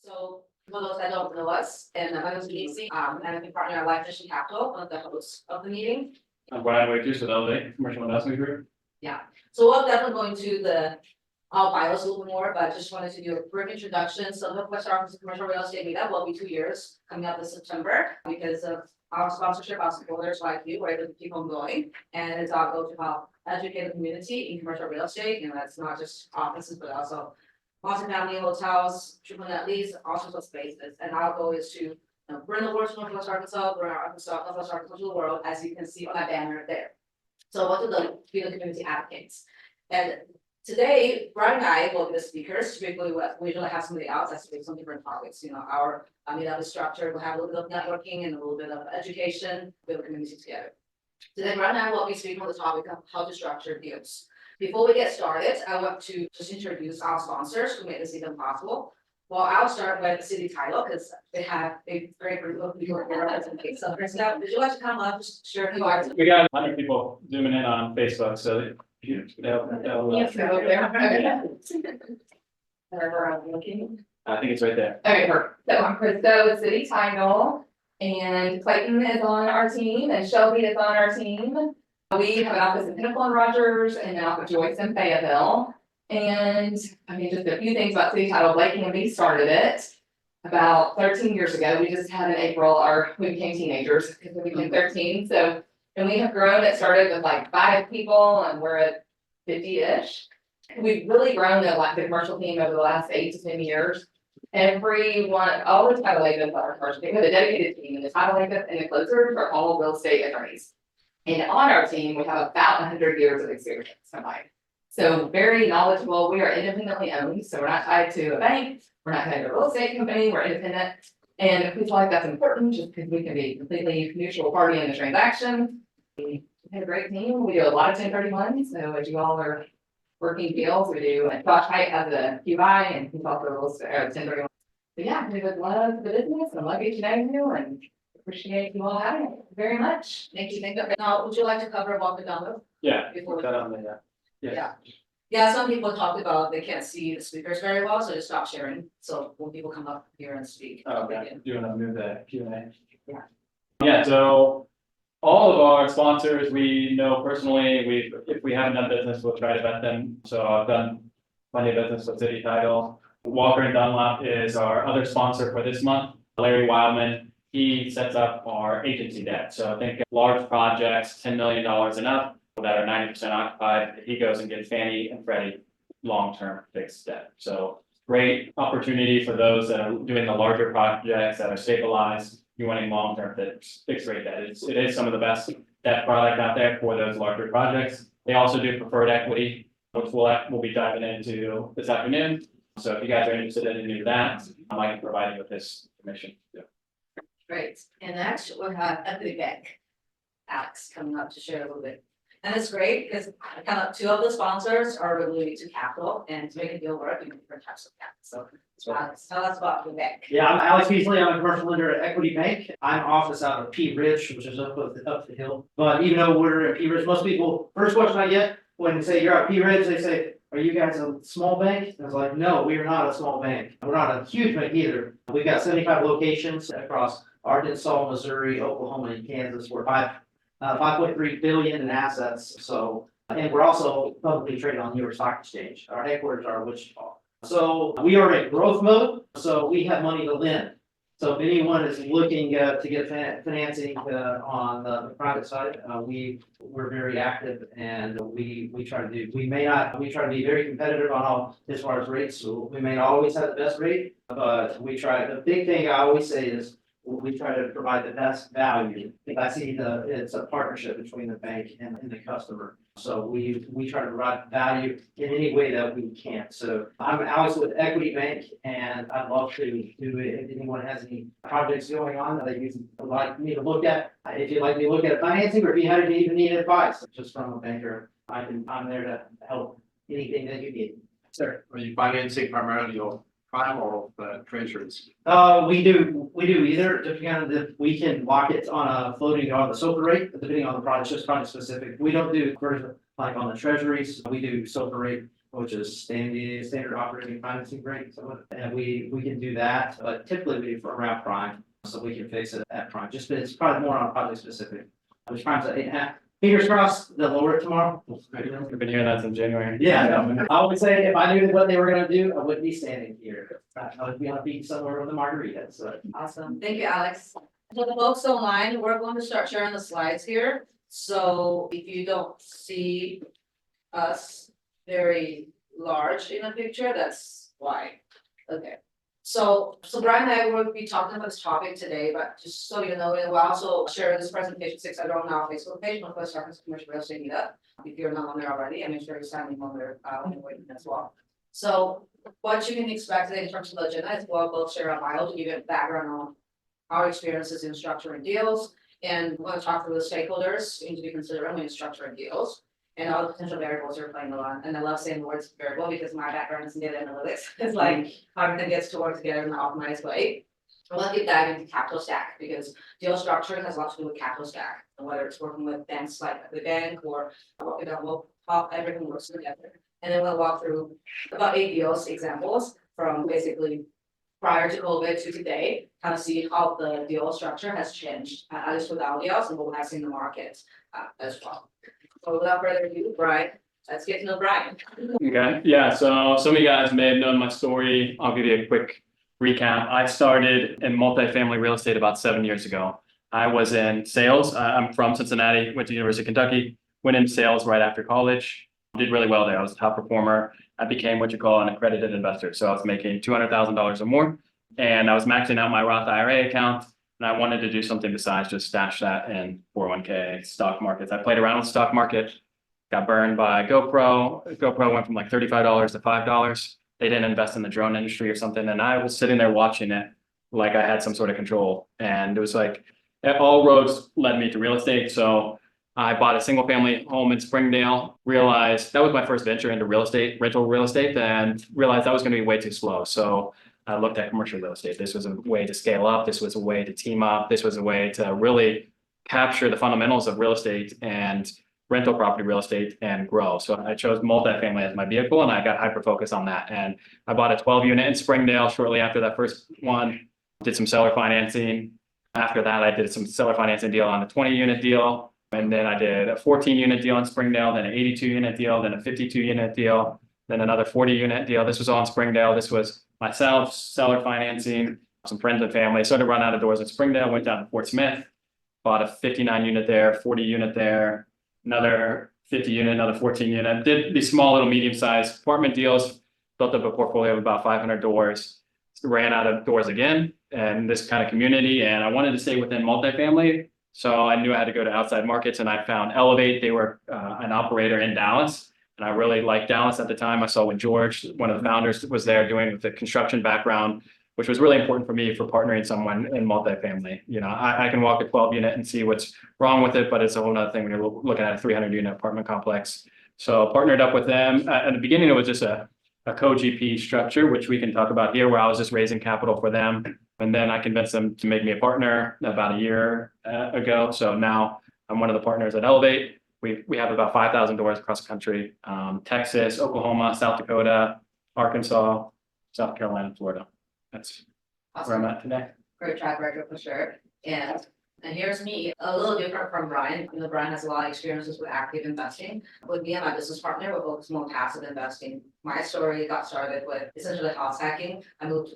So for those that don't know us, and my name is Casey, and I'm a partner at Life Mission Capital, one of the hosts of the meeting. I'm Brian Waiters with LA Commercial Investment Group. So we're definitely going to the bios a little bit more, but just wanted to do a brief introduction. So Northwest Arkansas Commercial Real Estate Meetup will be 2 years coming up this September because of our sponsorship of supporters like you, we're able to keep on going. And it's our goal to help educate the community in commercial real estate. You know, that's not just offices, but also multifamily hotels, triple net lease, all sorts of spaces. And our goal is to bring the world to Northwest Arkansas, bring our Northwest Arkansas to the world, as you can see on that banner there. So what do the community advocates? And today, Brian and I will be the speakers. Typically, we usually have somebody else that speaks on different topics. You know, our meetup is structured. We'll have a little bit of networking and a little bit of education, build the community together. Today, Brian and I will be speaking on the topic of how to structure deals. Before we get started, I want to just introduce our sponsors who made this even possible. Well, I'll start with City Title because they have a great group of people here representing. So first up, would you like to come up, just share who you are? We got 100 people zooming in on Facebook, so Wherever I'm looking. I think it's right there. Okay, perfect. So I'm Christo with City Title, and Clayton is on our team, and Shelby is on our team. We have an office in Pinnacle and Rogers, and then off of Joyce and Fayetteville. And I mean, just a few things about City Title. Blake and me started it about 13 years ago. We just had in April, we became teenagers because we became 13. So, and we have grown. It started with like 5 people, and we're at 50-ish. We've really grown the commercial team over the last 8 to 10 years. All the title agents are commercial team. We have a dedicated team, and the title agents and the closers are all real estate attorneys. And on our team, we have about 100 years of experience combined. So very knowledgeable. We are independently owned, so we're not tied to a bank. We're not tied to a real estate company. We're independent. And we feel like that's important just because we can be a completely neutral party in the transaction. We have a great team. We do a lot of 1031. So as you all are working deals, we do. And Josh Height has a QI and he's also a real estate 1031. But yeah, we would love the business and love getting to know you and appreciate you all having it very much. Thank you. Now, would you like to cover what we've done with? Yeah. Before we- Put that on the, Yeah, some people talked about they can't see the speakers very well, so just stop sharing. So when people come up here and speak. Okay, do you want to move the Q&A? Yeah. Yeah, so all of our sponsors, we know personally, if we haven't done business, we'll try to vet them. So I've done plenty of business with City Title. Walker and Dunlop is our other sponsor for this month. Larry Wildman, he sets up our agency debt. So I think large projects, $10 million and up, that are 90% occupied, he goes and gets Fannie and Freddie long-term fixed debt. So great opportunity for those that are doing the larger projects that are stabilized, you wanting long-term fixed rate debt. It is some of the best debt product out there for those larger projects. They also do preferred equity, which we'll be diving into this afternoon. So if you guys are interested in any of that, I can provide you with this information. Yeah. Great. And next we have Equity Bank. Alex coming up to share a little bit. And it's great because kind of 2 of the sponsors are related to capital, and to make a deal work, you need different types of capital. So Alex, tell us about the bank. Yeah, I'm Alex Beasley. I'm a commercial lender at Equity Bank. I'm office out of P Ridge, which is up the hill. But even though we're at P Ridge, most people, first question I get when they say you're at P Ridge, they say, "Are you guys a small bank?" And I was like, "No, we are not a small bank. We're not a huge bank either. We've got 75 locations across Arkansas, Missouri, Oklahoma, and Kansas. We're 5.3 billion in assets. So, and we're also publicly traded on New York Stock Exchange. Our headquarters are in Wichita. So we are in growth mode. So we have money to lend. So if anyone is looking to get financing on the private side, we're very active, and we try to try to be very competitive on all as far as rates. So we may not always have the best rate, but we try. The big thing I always say is, we try to provide the best value. I see it's a partnership between the bank and the customer. So we try to provide value in any way that we can. So I'm Alex with Equity Bank, and I'd love to do it if anyone has any projects going on that you would like me to look at. If you'd like me to look at financing, or if you even need advice just from a banker, I'm there to help anything that you need. Sir. Are you financing primarily your prime or treasuries? We do either, depending on if we can lock it on a floating on the SOFR rate, depending on the project, just project specific. We don't do conversion like on the treasuries. We do SOFR rate which is standard operating financing rate. So, and we can do that, but typically we do for around prime, so we can fix it at prime. Just, it's probably more on project specific. Which prime's at 8.5. Fingers crossed, they'll lower it tomorrow. We've been hearing that since January. Yeah, I would say if I knew what they were gonna do, I wouldn't be standing here. I would be on a beach somewhere with a margarita, so. Awesome, thank you, Alex. For the folks online, we're going to start sharing the slides here, so if you don't see us very large in the picture, that's why. Okay, so Brian and I will be talking about this topic today, but just so you know, we'll also share this presentation 6 on our Facebook page, Northwest Arkansas Commercial Real Estate Meetup. If you're not on there already, I'm sure you're signing on there as well. So what you can expect today in terms of the agenda is we'll both share our bio to give you a background on our experiences in structuring deals, and we're gonna talk to the stakeholders you need to be considering when you're structuring deals, and all the potential variables you're playing along. And I love saying the words variable because my background is in data analytics. It's like how everything gets to work together in an optimized way. We'll deep dive into capital stack because deal structuring has a lot to do with capital stack, and whether it's working with banks like the bank or how everything works together. And then we'll walk through about 8 deals examples from basically prior to COVID to today, kind of see how the deal structure has changed, at least with our deals and what we have seen in the market as well. So without further ado, Brian, let's get to know Brian. Okay, yeah, so some of you guys may have known my story. I'll give you a quick recap. I started in multifamily real estate about 7 years ago. I was in sales. I'm from Cincinnati, went to University of Kentucky, went into sales right after college, did really well there. I was a top performer. I became what you call an accredited investor. So I was making $200,000 or more, and I was maxing out my Roth IRA account. And I wanted to do something besides just stash that in 401k, stock markets. I played around with the stock market, got burned by GoPro. GoPro went from like $35 to $5. They didn't invest in the drone industry or something. And I was sitting there watching it like I had some sort of control. And it was like, all roads led me to real estate. So I bought a single family home in Springdale, realized that was my first venture into real estate, rental real estate, and realized that was going to be way too slow. So I looked at commercial real estate. This was a way to scale up. This was a way to team up. This was a way to really capture the fundamentals of real estate and rental property real estate and grow. So I chose multifamily as my vehicle, and I got hyper focused on that. And I bought a 12 unit in Springdale shortly after that first one, did some seller financing. After that, I did some seller financing deal on a 20 unit deal. And then I did a 14 unit deal in Springdale, then an 82 unit deal, then a 52 unit deal, then another 40 unit deal. This was all in Springdale. This was myself, seller financing, some friends and family. Started to run out of doors in Springdale, went down to Fort Smith, bought a 59 unit there, 40 unit there, another 50 unit, another 14 unit. Did these small little medium sized apartment deals, built up a portfolio of about 500 doors, ran out of doors again, and this kind of community. And I wanted to stay within multifamily. So I knew I had to go to outside markets, and I found Elevate. They were an operator in Dallas, and I really liked Dallas at the time. I saw what George, one of the founders, was there doing with the construction background, which was really important for me for partnering someone in multifamily. You know, I can walk a 12 unit and see what's wrong with it, but it's a whole nother thing when you're looking at a 300 unit apartment complex. So partnered up with them. At the beginning, it was just a co-GP structure, which we can talk about here, where I was just raising capital for them. And then I convinced them to make me a partner about a year ago. So now I'm one of the partners at Elevate. We have about 5,000 doors across the country, Texas, Oklahoma, South Dakota, Arkansas, South Carolina, Florida. That's where I'm at today. Great track record for sure. And here's me, a little different from Brian. You know, Brian has a lot of experiences with active investing. With me and my business partner, we're focused more on passive investing. My story got started with essentially house hacking. I moved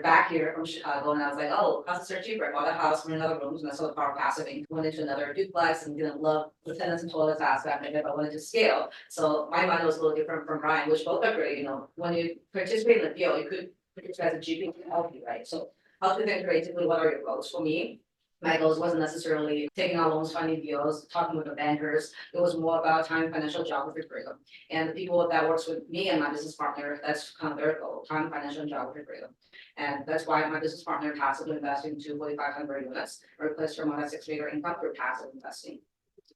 back here from Chicago, and I was like, oh, houses are cheaper. I bought a house from another rooms, and I saw the power of passiving. Went into another duplex and didn't love the tenants and toilets aspect of it, but wanted to scale. So my mind was a little different from Brian, which both are great. You know, when you participate in the deal, you could participate as a GP to help you, right? So how to think creatively, what are your goals? For me, my goals wasn't necessarily taking out loans, finding deals, talking with the bankers. It was more about time, financial, geography freedom. And the people that works with me and my business partner, that's kind of their goal, time, financial, and geography freedom. And that's why my business partner passively investing into 4,500 units, replace your money 6-figure income through passive investing,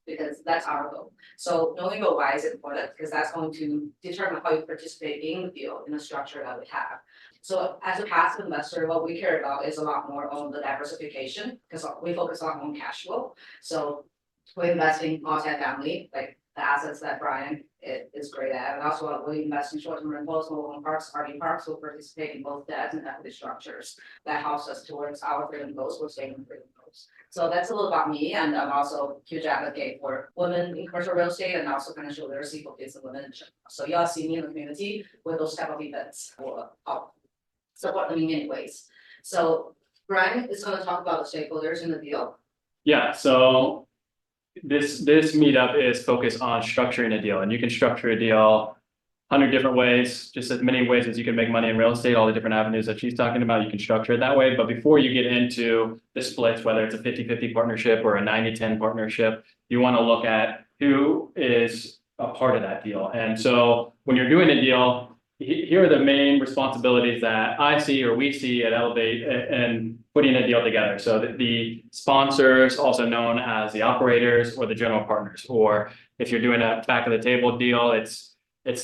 because that's our goal. So knowing your why is important, because that's going to determine how you participate in the deal in the structure that we have. So as a passive investor, what we care about is a lot more on the diversification, because we focus a lot on cash flow. So we're investing multi-family, like the assets that Brian is great at, and also we invest in short-term rentals, mobile home parks, RV parks, will participate in both debt and equity structures. That helps us towards our freedom goals, we're staying in freedom goals. So that's a little about me, and I'm also a huge advocate for women in commercial real estate and also financial literacy for kids and women in general. So y'all see me in the community with those type of events, or I'll support them in many ways. So Brian is gonna talk about the stakeholders in the deal. Yeah, so this meetup is focused on structuring a deal, and you can structure a deal 100 different ways, just as many ways as you can make money in real estate, all the different avenues that she's talking about, you can structure it that way. But before you get into the splits, whether it's a 50-50 partnership or a 90-10 partnership, you want to look at who is a part of that deal. And so when you're doing a deal, here are the main responsibilities that I see or we see at Elevate and putting a deal together. So that the sponsors, also known as the operators or the general partners, or if you're doing a back of the table deal, it's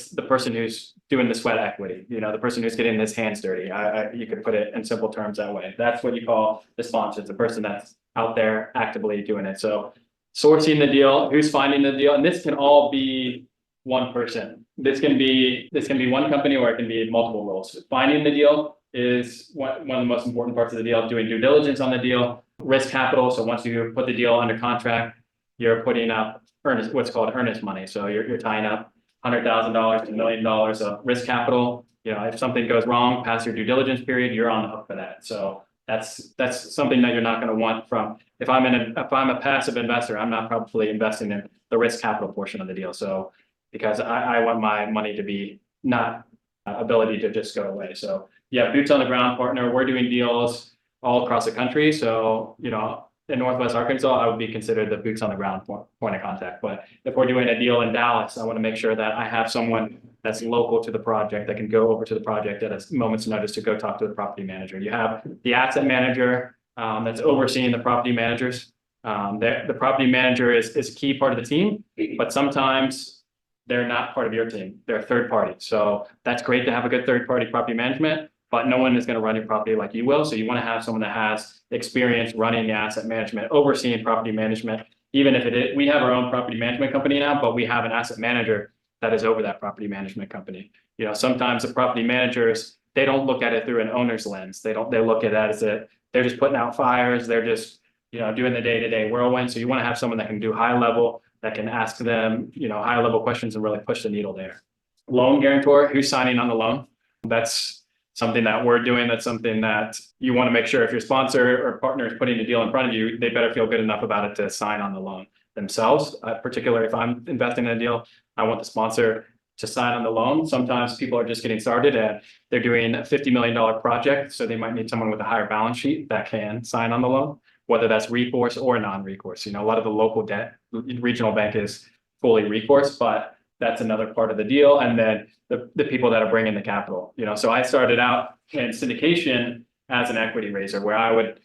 the person who's doing the sweat equity, you know, the person who's getting his hands dirty. You could put it in simple terms that way. That's what you call the sponsor, the person that's out there actively doing it. So sourcing the deal, who's finding the deal, and this can all be one person. This can be one company, or it can be multiple roles. Finding the deal is one of the most important parts of the deal. Doing due diligence on the deal, risk capital. So once you put the deal under contract, you're putting up what's called earnest money. So you're tying up $100,000 to $1 million of risk capital. You know, if something goes wrong past your due diligence period, you're on the hook for that. So that's something that you're not going to want from. If I'm a passive investor, I'm not probably investing in the risk capital portion of the deal. So because I want my money to be not ability to just go away. So yeah, boots on the ground partner. We're doing deals all across the country. So, you know, in Northwest Arkansas, I would be considered the boots on the ground point of contact. But if we're doing a deal in Dallas, I want to make sure that I have someone that's local to the project that can go over to the project at a moment's notice to go talk to the property manager. You have the asset manager that's overseeing the property managers. The property manager is a key part of the team, but sometimes they're not part of your team. They're a third party. So that's great to have a good third party property management, but no one is going to run your property like you will. So you want to have someone that has experience running the asset management, overseeing property management. Even if we have our own property management company now, but we have an asset manager that is over that property management company. You know, sometimes the property managers, they don't look at it through an owner's lens. They look at that as they're just putting out fires. They're just, you know, doing the day-to-day whirlwind. So you want to have someone that can do high level, that can ask them, you know, high level questions and really push the needle there. Loan guarantor, who's signing on the loan? That's something that we're doing. That's something that you want to make sure if your sponsor or partner is putting a deal in front of you, they better feel good enough about it to sign on the loan themselves. Particularly if I'm investing in a deal, I want the sponsor to sign on the loan. Sometimes people are just getting started and they're doing a $50 million project. So they might need someone with a higher balance sheet that can sign on the loan, whether that's recourse or non-recourse. You know, a lot of the local debt, regional bank is fully recourse, but that's another part of the deal. And then the people that are bringing the capital, you know, so I started out in syndication as an equity raiser where I would,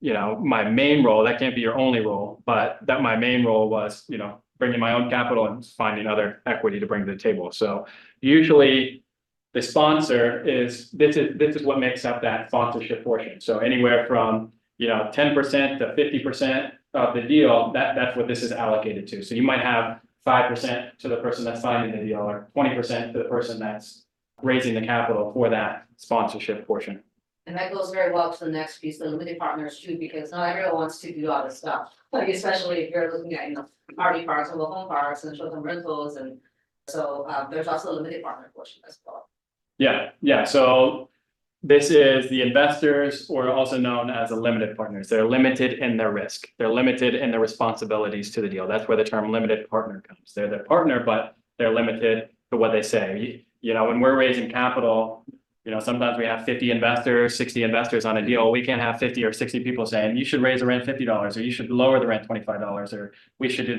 you know, my main role, that can't be your only role, but that my main role was, you know, bringing my own capital and finding other equity to bring to the table. So usually the sponsor this is what makes up that sponsorship portion. So anywhere from, you know, 10% to 50% of the deal, that's what this is allocated to. So you might have 5% to the person that's signing the deal, or 20% to the person that's raising the capital for that sponsorship portion. And that goes very well to the next piece, the limited partners too, because not everyone wants to do all this stuff. Like especially if you're looking at, you know, RV parks, mobile home parks and short-term rentals. And so there's also a limited partner portion as well. Yeah. So this is the investors, or also known as the limited partners. They're limited in their risk. They're limited in their responsibilities to the deal. That's where the term limited partner comes. They're the partner, but they're limited to what they say. You know, when we're raising capital, you know, sometimes we have 50 investors, 60 investors on a deal. We can't have 50 or 60 people saying, you should raise the rent $50, or you should lower the rent $25, or we should do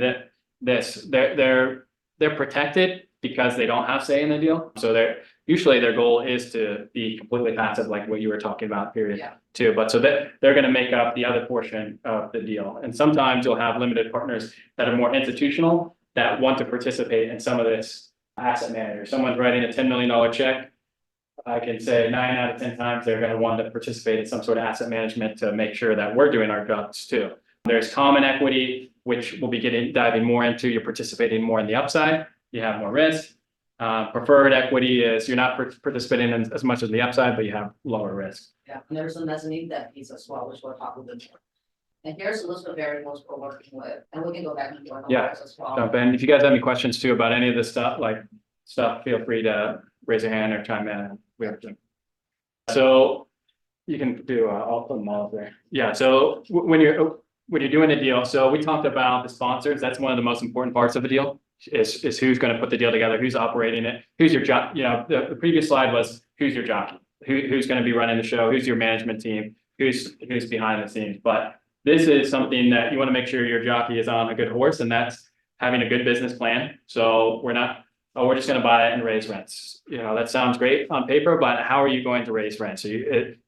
this. They're protected because they don't have say in the deal. So usually their goal is to be completely passive, like what you were talking about, period too. But so that they're going to make up the other portion of the deal. And sometimes you'll have limited partners that are more institutional that want to participate in some of this asset manager. Someone's writing a $10 million check. I can say 9 out of 10 times they're going to want to participate in some sort of asset management to make sure that we're doing our jobs too. There's common equity, which we'll be diving more into. You're participating more in the upside, you have more risk. Preferred equity is you're not participating in as much as the upside, but you have lower risk. Yeah, and there's a mezzanine debt piece as well, which we'll talk a bit more. And here's a list of variables we're working with, and we can go back and join the Yeah, others as well. Jump in. If you guys have any questions too about any of this stuff, feel free to raise your hand or chime in. We have to. So you can do, I'll put them all up there. Yeah, so when you're doing a deal, so we talked about the sponsors. That's one of the most important parts of the deal is who's going to put the deal together, who's operating it, who's your job. You know, the previous slide was who's your jockey, who's going to be running the show, who's your management team, who's behind the scenes. But this is something that you want to make sure your jockey is on a good horse, and that's having a good business plan. So we're not, oh, we're just going to buy it and raise rents. You know, that sounds great on paper, but how are you going to raise rents? So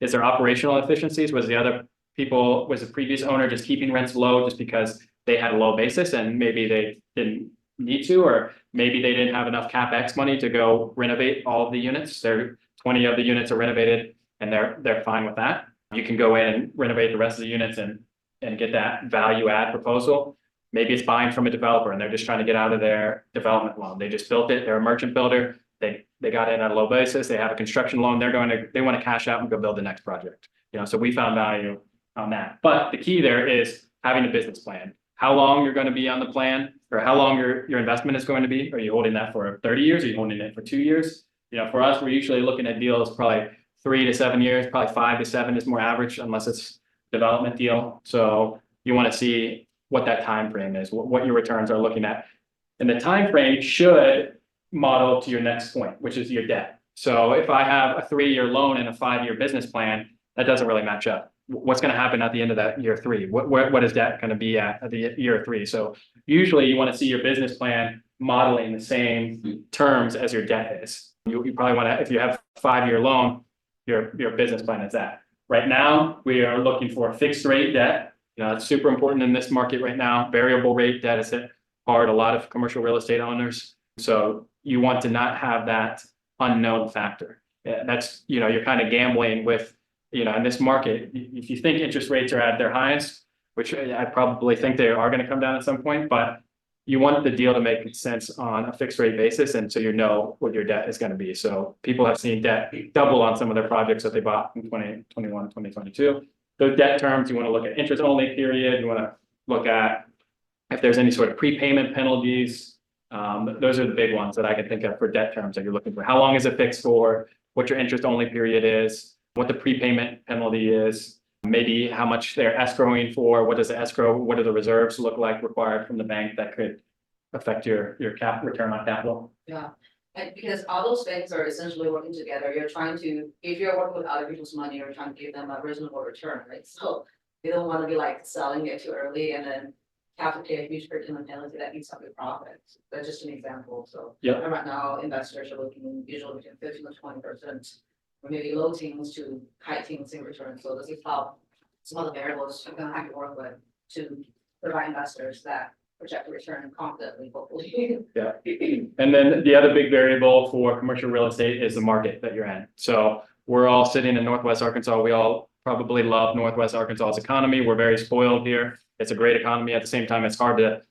is there operational efficiencies? Was the previous owner just keeping rents low just because they had a low basis and maybe they didn't need to, or maybe they didn't have enough CapEx money to go renovate all of the units? 20 of the units are renovated and they're fine with that. You can go in and renovate the rest of the units and get that value add proposal. Maybe it's buying from a developer and they're just trying to get out of their development loan. They just built it. They're a merchant builder. They got in at a low basis. They have a construction loan. They want to cash out and go build the next project. You know, so we found value on that. But the key there is having a business plan. How long you're going to be on the plan, or how long your investment is going to be. Are you holding that for 30 years? Are you holding it for 2 years? You know, for us, we're usually looking at deals probably 3 to 7 years, probably 5 to 7 is more average, unless it's development deal. So you want to see what that time frame is, what your returns are looking at. And the time frame should model to your next point, which is your debt. So if I have a 3-year loan and a 5-year business plan, that doesn't really match up. What's going to happen at the end of that year 3? What is that going to be at the year 3? So usually you want to see your business plan modeling the same terms as your debt is. You probably want to, if you have a 5-year loan, your business plan is that. Right now, we are looking for fixed rate debt. You know, it's super important in this market right now. Variable rate debt is hard, a lot of commercial real estate owners. So you want to not have that unknown factor. That's, you know, you're kind of gambling with, you know, in this market, if you think interest rates are at their highest, which I probably think they are going to come down at some point, but you want the deal to make sense on a fixed rate basis. And so you know what your debt is going to be. So people have seen debt double on some of their projects that they bought in 2021, 2022. Those debt terms, you want to look at interest only period. You want to look at if there's any sort of prepayment penalties. Those are the big ones that I can think of for debt terms that you're looking for. How long is it fixed for? What your interest only period is? What the prepayment penalty is? Maybe how much they're escrowing for? What does the escrow? What do the reserves look like required from the bank that could affect your return on capital? Yeah, and because all those things are essentially working together, you're trying to, if you're working with other people's money, you're trying to give them a reasonable return, right? So you don't want to be like selling it too early and then have to pay a huge prepayment penalty that eats up your profit. That's just an example. So Yeah. and right now, investors are looking usually between 15 to 20%, or maybe low teens to high teens in return. So this is how some of the variables you're gonna have to work with to provide investors that project a return confidently, hopefully. Yeah. And then the other big variable for commercial real estate is the market that you're in. So we're all sitting in Northwest Arkansas. We all probably love Northwest Arkansas's economy. We're very spoiled here. It's a great economy. At the same time, it's hard to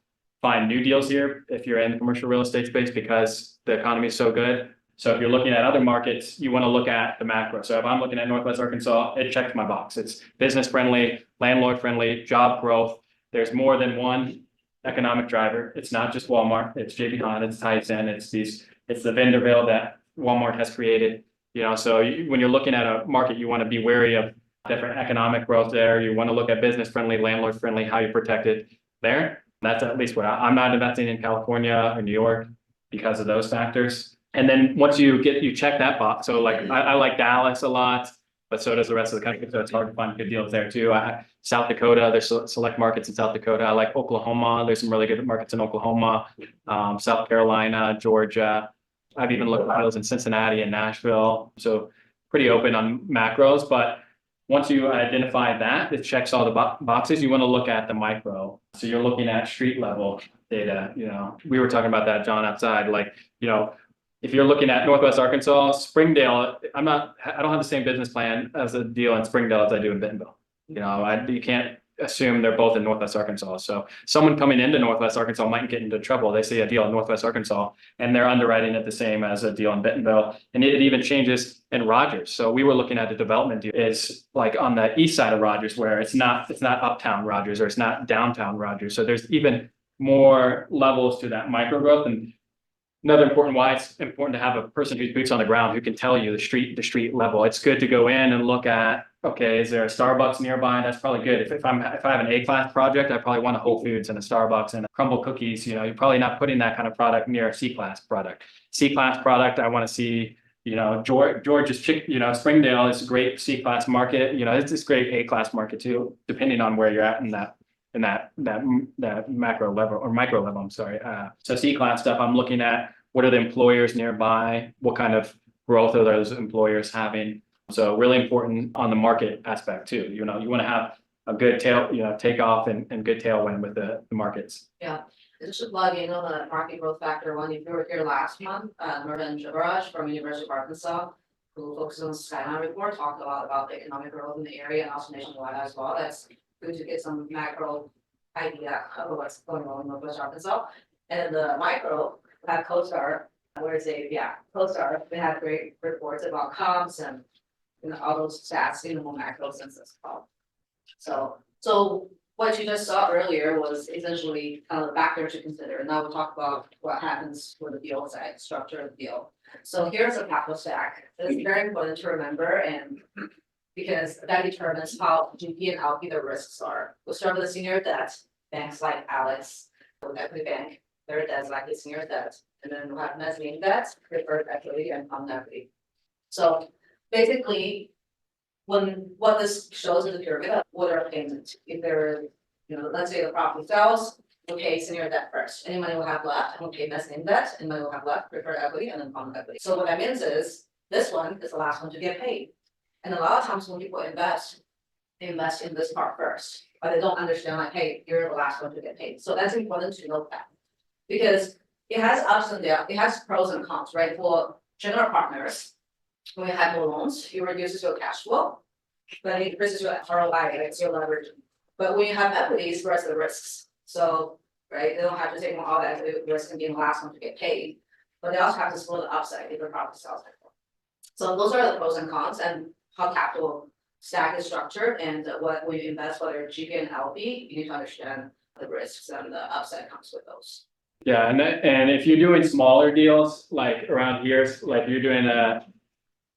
find new deals here if you're in the commercial real estate space because the economy is so good. So if you're looking at other markets, you want to look at the macro. So if I'm looking at Northwest Arkansas, it checks my box. It's business friendly, landlord friendly, job growth. There's more than one economic driver. It's not just Walmart. It's JB Hunt. It's Tyson. It's the Vanderbilt that Walmart has created. You know, so when you're looking at a market, you want to be wary of different economic growth there. You want to look at business friendly, landlord friendly, how you protect it there. That's at least what I'm not investing in California or New York because of those factors. And then once you check that box. So like I like Dallas a lot, but so does the rest of the country. So it's hard to find good deals there too. South Dakota, there's select markets in South Dakota. I like Oklahoma. There's some really good markets in Oklahoma, South Carolina, Georgia. I've even looked at deals in Cincinnati and Nashville. So pretty open on macros, but once you identify that, it checks all the boxes. You want to look at the micro. So you're looking at street level data. You know, we were talking about that, John, outside. Like, you know, if you're looking at Northwest Arkansas, Springdale, I don't have the same business plan as a deal in Springdale as I do in Bentonville. You know, you can't assume they're both in Northwest Arkansas. So someone coming into Northwest Arkansas might get into trouble. They see a deal in Northwest Arkansas and they're underwriting it the same as a deal in Bentonville. And it even changes in Rogers. So we were looking at a development deal is like on the east side of Rogers where it's not uptown Rogers or it's not downtown Rogers. So there's even more levels to that micro growth. And another important why it's important to have a person who's boots on the ground who can tell you the street level. It's good to go in and look at, okay, is there a Starbucks nearby? That's probably good. If I have an A-class project, I probably want a Whole Foods and a Starbucks and a Crumble cookies. You know, you're probably not putting that kind of product near a C-class product. C-class product, I want to see, you know, George's Springdale is a great C-class market. You know, it's this great A-class market too, depending on where you're at in that macro level or micro level, I'm sorry. So C-class stuff, I'm looking at what are the employers nearby? What kind of growth are those employers having? So really important on the market aspect too. You know, you want to have a good takeoff and good tailwind with the markets. Yeah, just to plug in on the market growth factor one, if you were here last month, Mervyn Jibaraj from University of Arkansas, who focuses on the Skyline report, talked a lot about the economic growth in the area and also nationwide as well. That's good to get some macro idea of what's going on in Northwest Arkansas. And the micro, that CoStar, CoStar, they have great reports about comps and all those stats in the more macro sense as well. So what you just saw earlier was essentially kind of the factor to consider. Now we'll talk about what happens with the deal side, structure of the deal. So here's a capital stack. It's very important to remember and because that determines how GP and LP the risks are. We'll start with the senior debt, banks like Alex, Equity Bank, their debt's likely senior debt, and then we'll have mezzanine debt, preferred equity, and common equity. So basically, what this shows in the pyramid, what are payments? If there, let's say the property sells, we'll pay senior debt first. Any money we'll have left, and we'll pay mezzanine debt, and money we'll have left, preferred equity, and then common equity. So what that means is this one is the last one to get paid. And a lot of times when people invest, they invest in this part first, but they don't understand like, hey, you're the last one to get paid. So that's important to note that. Because it has ups and downs, it has pros and cons, right? For general partners, when you have no loans, it reduces your cash flow, but it increases your ROI, right? It's your leverage. But when you have equities, where's the risks? So, right, they don't have to take on all the equity risk and being the last one to get paid, but they also have to split the upside if the property sells. So those are the pros and cons and how capital stack is structured and what when you invest, whether GP and LP, you need to understand the risks and the upside comes with those. Yeah, and if you're doing smaller deals, like around here, like you're doing a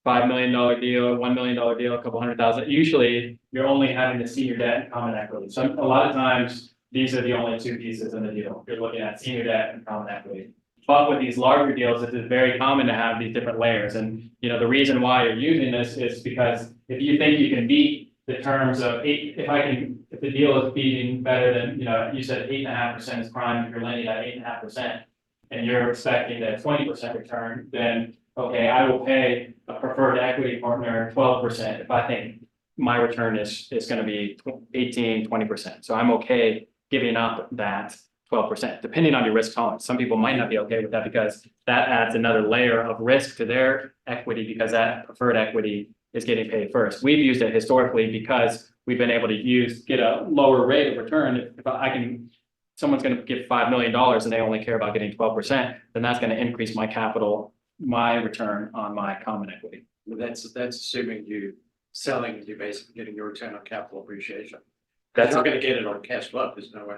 $5 million deal, $1 million deal, a couple $100,000, usually you're only having the senior debt and common equity. So a lot of times, these are the only two pieces in the deal. You're looking at senior debt and common equity. But with these larger deals, it is very common to have these different layers. And the reason why you're using this is because if you think you can beat the terms of if the deal is beating better than, you said 8.5% is prime, if you're lending at 8.5% and you're expecting a 20% return, then okay, I will pay a preferred equity partner 12% if I think my return is going to be 18, 20%. So I'm okay giving up that 12%, depending on your risk tolerance. Some people might not be okay with that because that adds another layer of risk to their equity because that preferred equity is getting paid first. We've used it historically because we've been able to get a lower rate of return. If someone's going to give $5 million and they only care about getting 12%, then that's going to increase my capital, my return on my common equity. That's assuming you're basically getting your return on capital appreciation. That's not going to get it on cash flow. There's no way.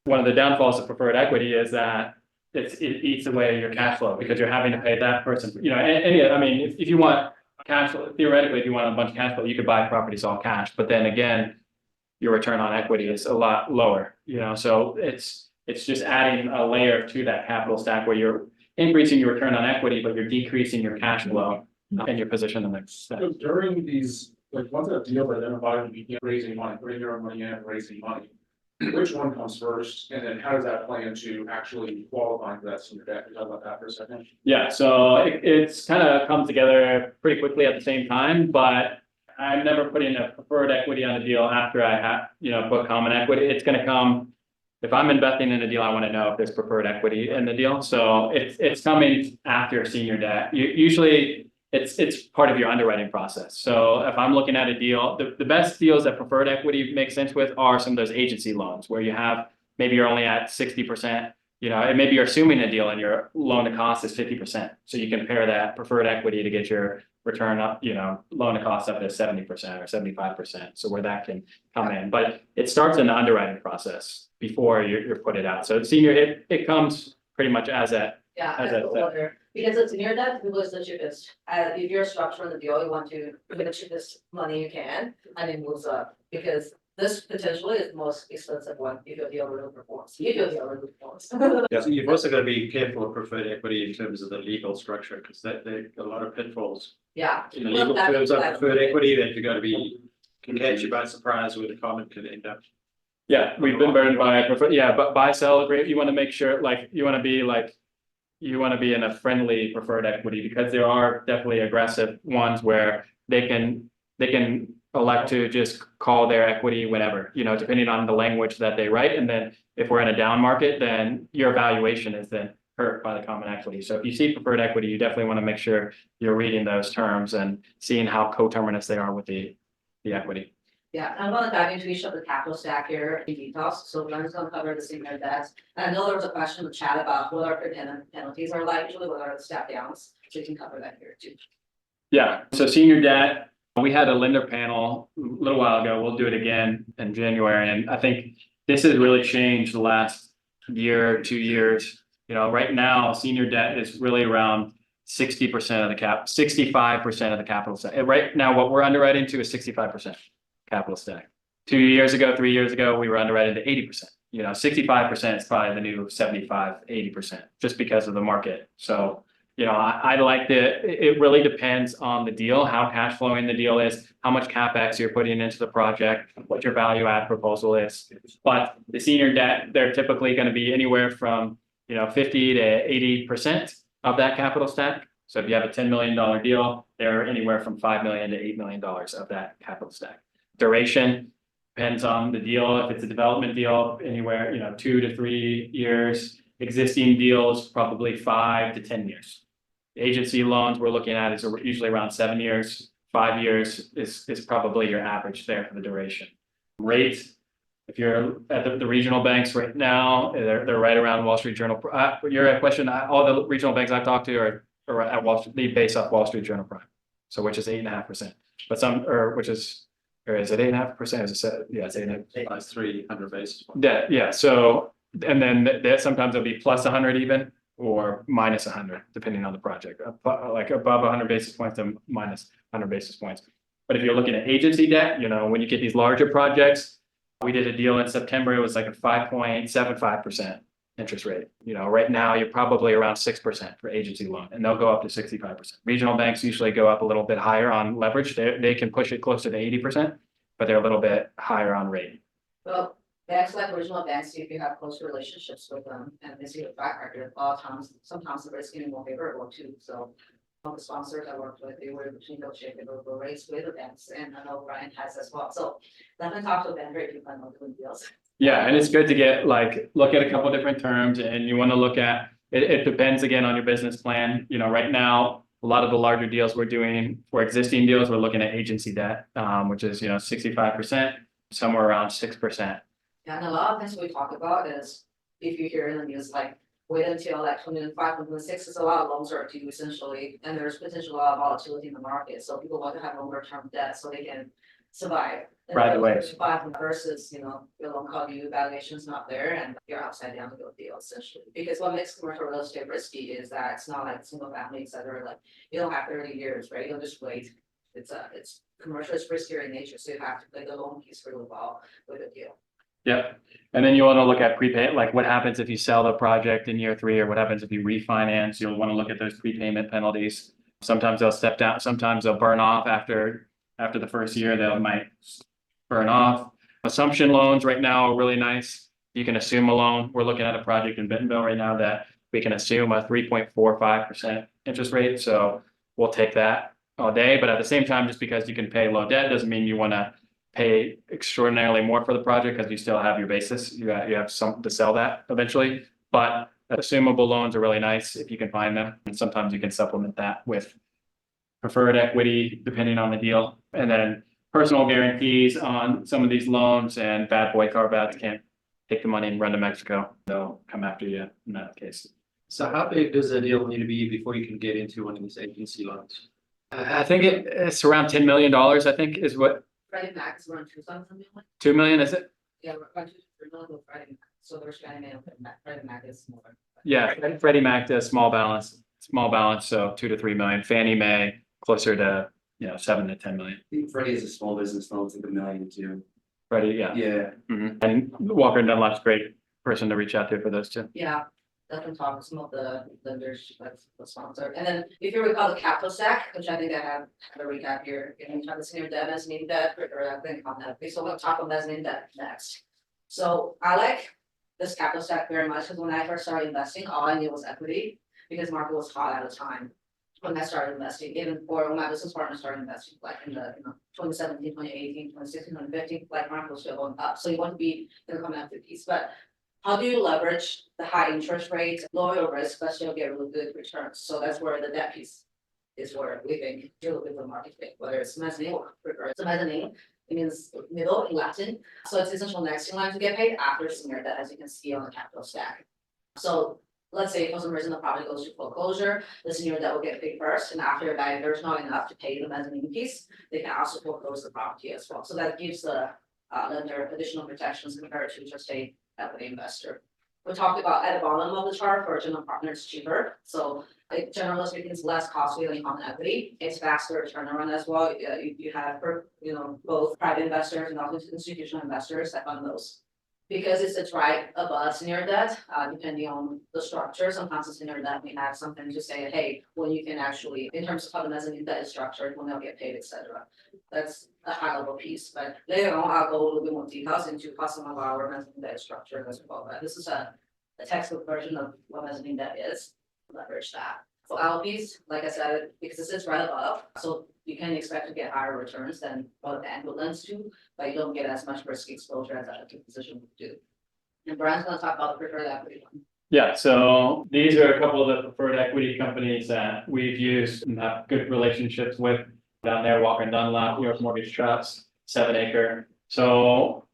One of the downfalls of preferred equity is that it eats away your cash flow because you're having to pay that person. If you want cash flow, theoretically, if you want a bunch of cash flow, you could buy properties all cash. But then again, your return on equity is a lot lower. So it's just adding a layer to that capital stack where you're increasing your return on equity, but you're decreasing your cash flow and your position in the stack. So during these, like once a deal is identified, you begin raising money, putting your own money in and raising money. Which one comes first, and then how does that play into actually qualifying for that senior debt? Can you talk about that for a second? Yeah, so it's kind of come together pretty quickly at the same time, but I'm never putting a preferred equity on a deal after I have, put common equity. It's going to come, if I'm investing in a deal, I want to know if there's preferred equity in the deal. So it's coming after senior debt. Usually it's part of your underwriting process. So if I'm looking at a deal, the best deals that preferred equity makes sense with are some of those agency loans where you have, maybe you're only at 60%, you know, and maybe you're assuming a deal and your loan to cost is 50%. So you can pair that preferred equity to get your return up, you know, loan to cost up to 70% or 75%. So where that can come in, but it starts in the underwriting process before you're put it out. So senior, it comes pretty much as that. Yeah, As that's a- the order, because it's near that, people is the cheapest, if you're structuring the deal, you want to get the cheapest money you can, and it moves up, because. This potentially is the most expensive one, if your deal really performs, if your deal really performs. Yeah, so you've also got to be careful of preferred equity in terms of the legal structure, because there are a lot of pitfalls. Yeah, In the Well, legal that- terms of that's- preferred equity that you've got to be, can catch you by surprise where the comment could end up. Yeah, we've been burned by, but buy, sell agreement, you wanna make sure, like, you wanna be in a friendly preferred equity, because there are definitely aggressive ones where they can elect to just call their equity whenever, you know, depending on the language that they write, and then if we're in a down market, then your valuation is then hurt by the common equity. So if you see preferred equity, you definitely wanna make sure you're reading those terms and seeing how coterminous they are with the equity. Yeah, I'm gonna dive into each of the capital stack here in details, so Glenn's gonna cover the senior debts. And I know there was a question in the chat about what our penalties are like, usually what are the step downs, so you can cover that here too. Yeah, so senior debt, we had a lender panel a little while ago, we'll do it again in January, and I think this has really changed the last year, 2 years. You know, right now, senior debt is really around 60% of the 65% of the capital stack. And right now, what we're underwriting to is 65% capital stack. 2 years ago, 3 years ago, we were underwriting to 80%. You know, 65% is probably the new 75, 80%, just because of the market. So, you know, I like it really depends on the deal, how cash flowing the deal is, how much CapEx you're putting into the project, what your value add proposal is. But the senior debt, they're typically going to be anywhere from, you know, 50 to 80% of that capital stack. So if you have a $10 million deal, they're anywhere from $5 million to $8 million of that capital stack. Duration depends on the deal. If it's a development deal, anywhere, you know, 2 to 3 years. Existing deals, probably 5 to 10 years. Agency loans we're looking at is usually around 7 years. 5 years is probably your average there for the duration. Rates, if you're at the regional banks right now, they're right around Wall Street Journal. Your question, all the regional banks I've talked to are at Wall Street, they base off Wall Street Journal Prime. So which is 8.5%. But some, or which is, or is it 8.5%? Is it, yeah, it's 8.5%. Plus 300 basis points. Yeah, so, and then that sometimes it'll be plus 100 even, or minus 100, depending on the project, like above 100 basis points and minus 100 basis points. But if you're looking at agency debt, you know, when you get these larger projects, we did a deal in September, it was like a 5.75% interest rate. You know, right now you're probably around 6% for agency loan, and they'll go up to 65%. Regional banks usually go up a little bit higher on leverage. They can push it closer to 80%, but they're a little bit higher on rate. Well, banks like original banks, if you have close relationships with them and they see the track record, a lot of times, sometimes the risk getting more favorable too, so. All the sponsors I worked with, they were negotiating the rates with the banks, and I know Brian has as well, so definitely talk to a banker if you plan on doing deals. Yeah, and it's good to get look at a couple different terms, and you want to look at it depends again on your business plan. You know, right now, a lot of the larger deals we're doing for existing deals, we're looking at agency debt, which is, you know, 65%, somewhere around 6%. Yeah, and a lot of things we talk about is, if you hear in the news, like, wait until like 2025, 2026, is a lot of loans are due essentially, and there's potential a lot of volatility in the market, so people want to have longer term debt so they can survive. Right away. Versus, you know, your loan call due valuation's not there and you're upside down to go deal essentially. Because what makes commercial real estate risky is that it's not like single family, et cetera, like, you don't have 30 years, right? You'll just wait. It's commercial, it's riskier in nature, so you have to play the loan piece really well with a deal. Yep. And then you want to look at prepay, like what happens if you sell the project in year 3, or what happens if you refinance. You'll want to look at those prepayment penalties. Sometimes they'll step down, sometimes they'll burn off after the first year, they might burn off. Assumption loans right now are really nice. You can assume a loan. We're looking at a project in Bentonville right now that we can assume a 3.45% interest rate. So we'll take that all day. But at the same time, just because you can pay low debt doesn't mean you want to pay extraordinarily more for the project, because you still have your basis. You have some to sell that eventually. But assumable loans are really nice if you can find them. And sometimes you can supplement that with preferred equity depending on the deal, and then personal guarantees on some of these loans, and bad boy carve-outs can't take the money and run to Mexico. They'll come after you in that case. So how big does a deal need to be before you can get into one of these agency loans? I think it's around $10 million, I think is what, Freddie Mac is around 2 something like, 2 million, is it? yeah, we're around 2 million with Freddie Mac, so there's Freddie Mac, Freddie Mac is smaller. Yeah, Freddie Mac does small balance, so 2 to 3 million. Fannie Mae closer to, 7 to 10 million. I think Freddie is a small business loan, it's like $1 million too. Freddie, yeah. Yeah. And Walker and Dunlop's a great person to reach out to for those two. Yeah, definitely talk to some of the lenders, like the sponsor, and then if you recall the capital stack, which I think I have a recap here, you know, you have the senior debt, mezzanine debt, or I think on that, so we'll talk about mezzanine debt next. So I like this capital stack very much, because when I first started investing, all I knew was equity, because market was hot at the time. When I started investing, even for when my business partner started investing, like in the, 2017, 2018, 2016, 2015, like market was still going up, so you want to be in the connected piece, but. How do you leverage the high interest rates, lower your risk, but still get really good returns? So that's where the debt piece is where we think you're looking for market fit, whether it's mezzanine or preferred. So mezzanine, it means middle in Latin. So it's essential next in line to get paid after senior debt, as you can see on the capital stack. So let's say for some reason the property goes to foreclosure, the senior debt will get paid first, and after that, if there's not enough to pay the mezzanine piece, they can also foreclose the property as well. So that gives the lender additional protections compared to just a equity investor. We talked about at the bottom of the chart for general partner, it's cheaper, so generally speaking, it's less costly than common equity. It's faster turnaround as well. You have both private investors and also institutional investors that fund those. Because it's right above senior debt, depending on the structure, sometimes the senior debt may have something to say, hey, when you can actually, in terms of how the mezzanine debt is structured, when they'll get paid, etc. That's a high level piece, but later on, I'll go a little bit more details into how some of our mezzanine debt is structured as well. But this is a textbook version of what mezzanine debt is, leverage that. For LPs, like I said, because it sits right above, so you can expect to get higher returns than what the annual lends to, but you don't get as much risk exposure as a position would do. And Brian's gonna talk about the preferred equity one. Yeah, so these are a couple of the preferred equity companies that we've used and have good relationships with down there, Walker and Dunlop, New York Mortgage Trust, 7 Acre. So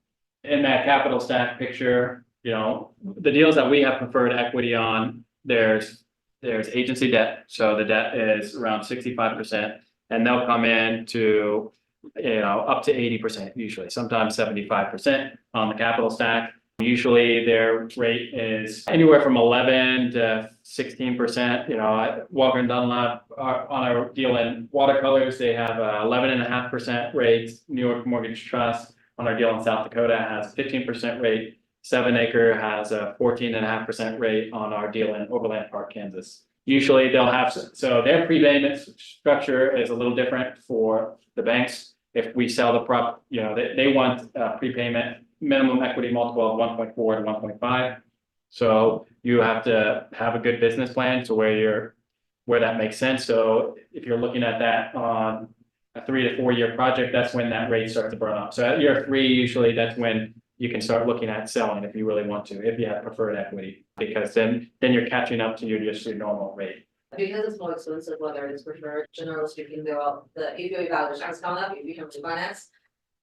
in that capital stack picture, the deals that we have preferred equity on, there's agency debt, so the debt is around 65%, and they'll come in to up to 80% usually, sometimes 75% on the capital stack. Usually their rate is anywhere from 11 to 16%. Walker and Dunlop on our deal in watercolors, they have 11.5% rates. New York Mortgage Trust on our deal in South Dakota has 15% rate. 7 Acre has a 14.5% rate on our deal in Overland Park, Kansas. Usually they'll have, so their prepayment structure is a little different for the banks. If we sell the prop, they want prepayment minimum equity multiple of 1.4 to 1.5. So you have to have a good business plan to where that makes sense. So if you're looking at that on a 3 to 4 year project, that's when that rate starts to burn up. So at year 3, usually that's when you can start looking at selling if you really want to, if you have preferred equity, because then you're catching up to your normal rate. Because it's more expensive, whether it's preferred, generally speaking, the APO valuation has gone up, if you have to finance.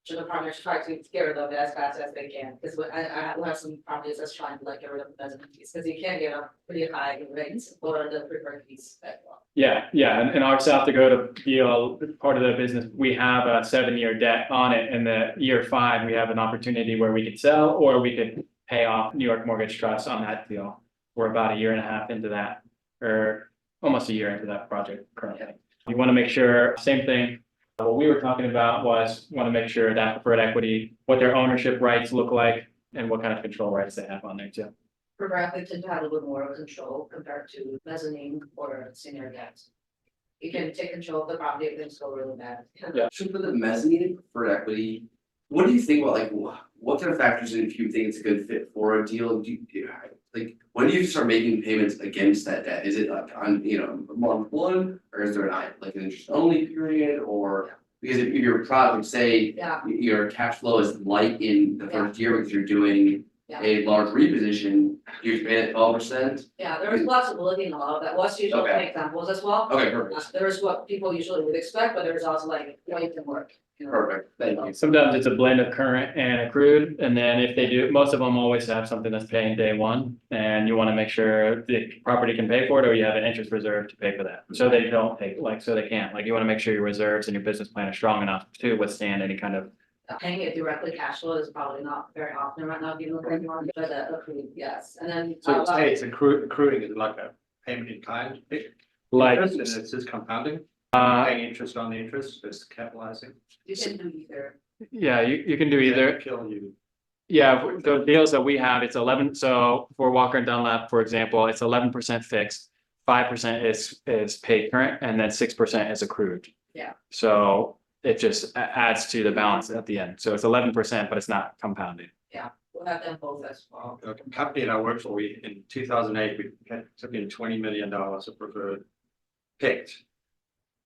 General partners try to get rid of it as fast as they can, because I have some properties that's trying to get rid of the mezzanine piece, because you can get a pretty high rates for the preferred piece as well. Yeah, and our South Dakota deal, part of the business, we have a 7-year debt on it, and the year 5, we have an opportunity where we could sell or we could pay off New York Mortgage Trust on that deal. We're about 1.5 years into that, or almost 1 year into that project currently. You want to make sure, same thing. What we were talking about was want to make sure that preferred equity, what their ownership rights look like, and what kind of control rights they have on there too. Preferred equity tend to have a little more control compared to mezzanine or senior debt. You can take control of the property if things go really bad. Yeah. So for the mezzanine and preferred equity, what do you think about what kind of factors in if you think it's a good fit for a deal? When do you start making payments against that debt? Is it on month 1, or is there an interest only period, or because if your product, say your cash flow is light in the first year because you're doing Yeah. a large reposition, you pay at 12%? Yeah, there is flexibility in a lot of that, what's usually Okay. examples as well. Okay, perfect, There is what people usually would expect, but there's also like, what you can work. You know. perfect, thank you. Sometimes it's a blend of current and accrued, and then if they do, most of them always have something that's paying day one. And you wanna make sure the property can pay for it, or you have an interest reserve to pay for that, so they don't take, like, so they can't, like, you wanna make sure your reserves and your business plan are strong enough to withstand any kind of. Paying it directly cash flow is probably not very often right now, given the market, but accrued, yes, and then. So you say it's accruing is like a payment in kind, Like, interest, and it's just compounding, paying interest on the interest, it's capitalizing. You can do either. yeah, you can do either. Kill you. Yeah, the deals that we have, it's 11, so for Walker and Dunlap, for example, it's 11% fixed. 5% is paid current, and then 6% is accrued. Yeah. So it just adds to the balance at the end, so it's 11%, but it's not compounded. We'll have them both as well. The company that I worked for, we, in 2008, we had took in $20 million of preferred picked.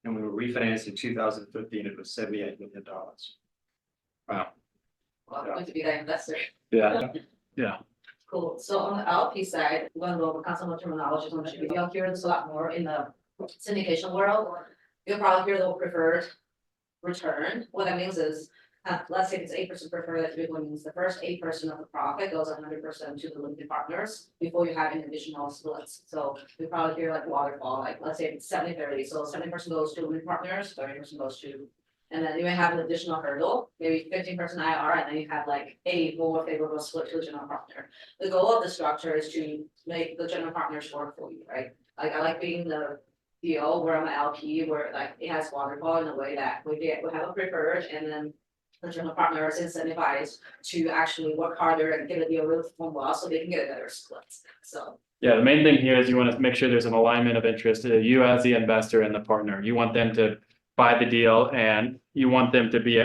And we were refinanced in 2015, it was $78 million. Wow. Well, I'm going to be that investor. Yeah, Cool, so on the LP side, when we'll become some terminology, so much, you'll hear this a lot more in the syndication world. You'll probably hear the preferred return, what that means is, let's say it's 8% preferred, that typically means the first 8% of the profit goes 100% to the limited partners before you have any additional splits. So we probably hear like waterfall, like let's say it's 70-30, so 70% goes to limited partners, 30% goes to. And then you may have an additional hurdle, maybe 15% IR, and then you have like a more favorable split to the general partner. The goal of the structure is to make the general partners work for you, right? Like I like being the deal where I'm an LP, where like it has waterfall in a way that we have a preferred, and then the general partner is incentivized to actually work harder and get a deal really perform well, so they can get a better split. So. yeah, the main thing here is you wanna make sure there's an alignment of interest, you as the investor and the partner, you want them to buy the deal, and you want them to be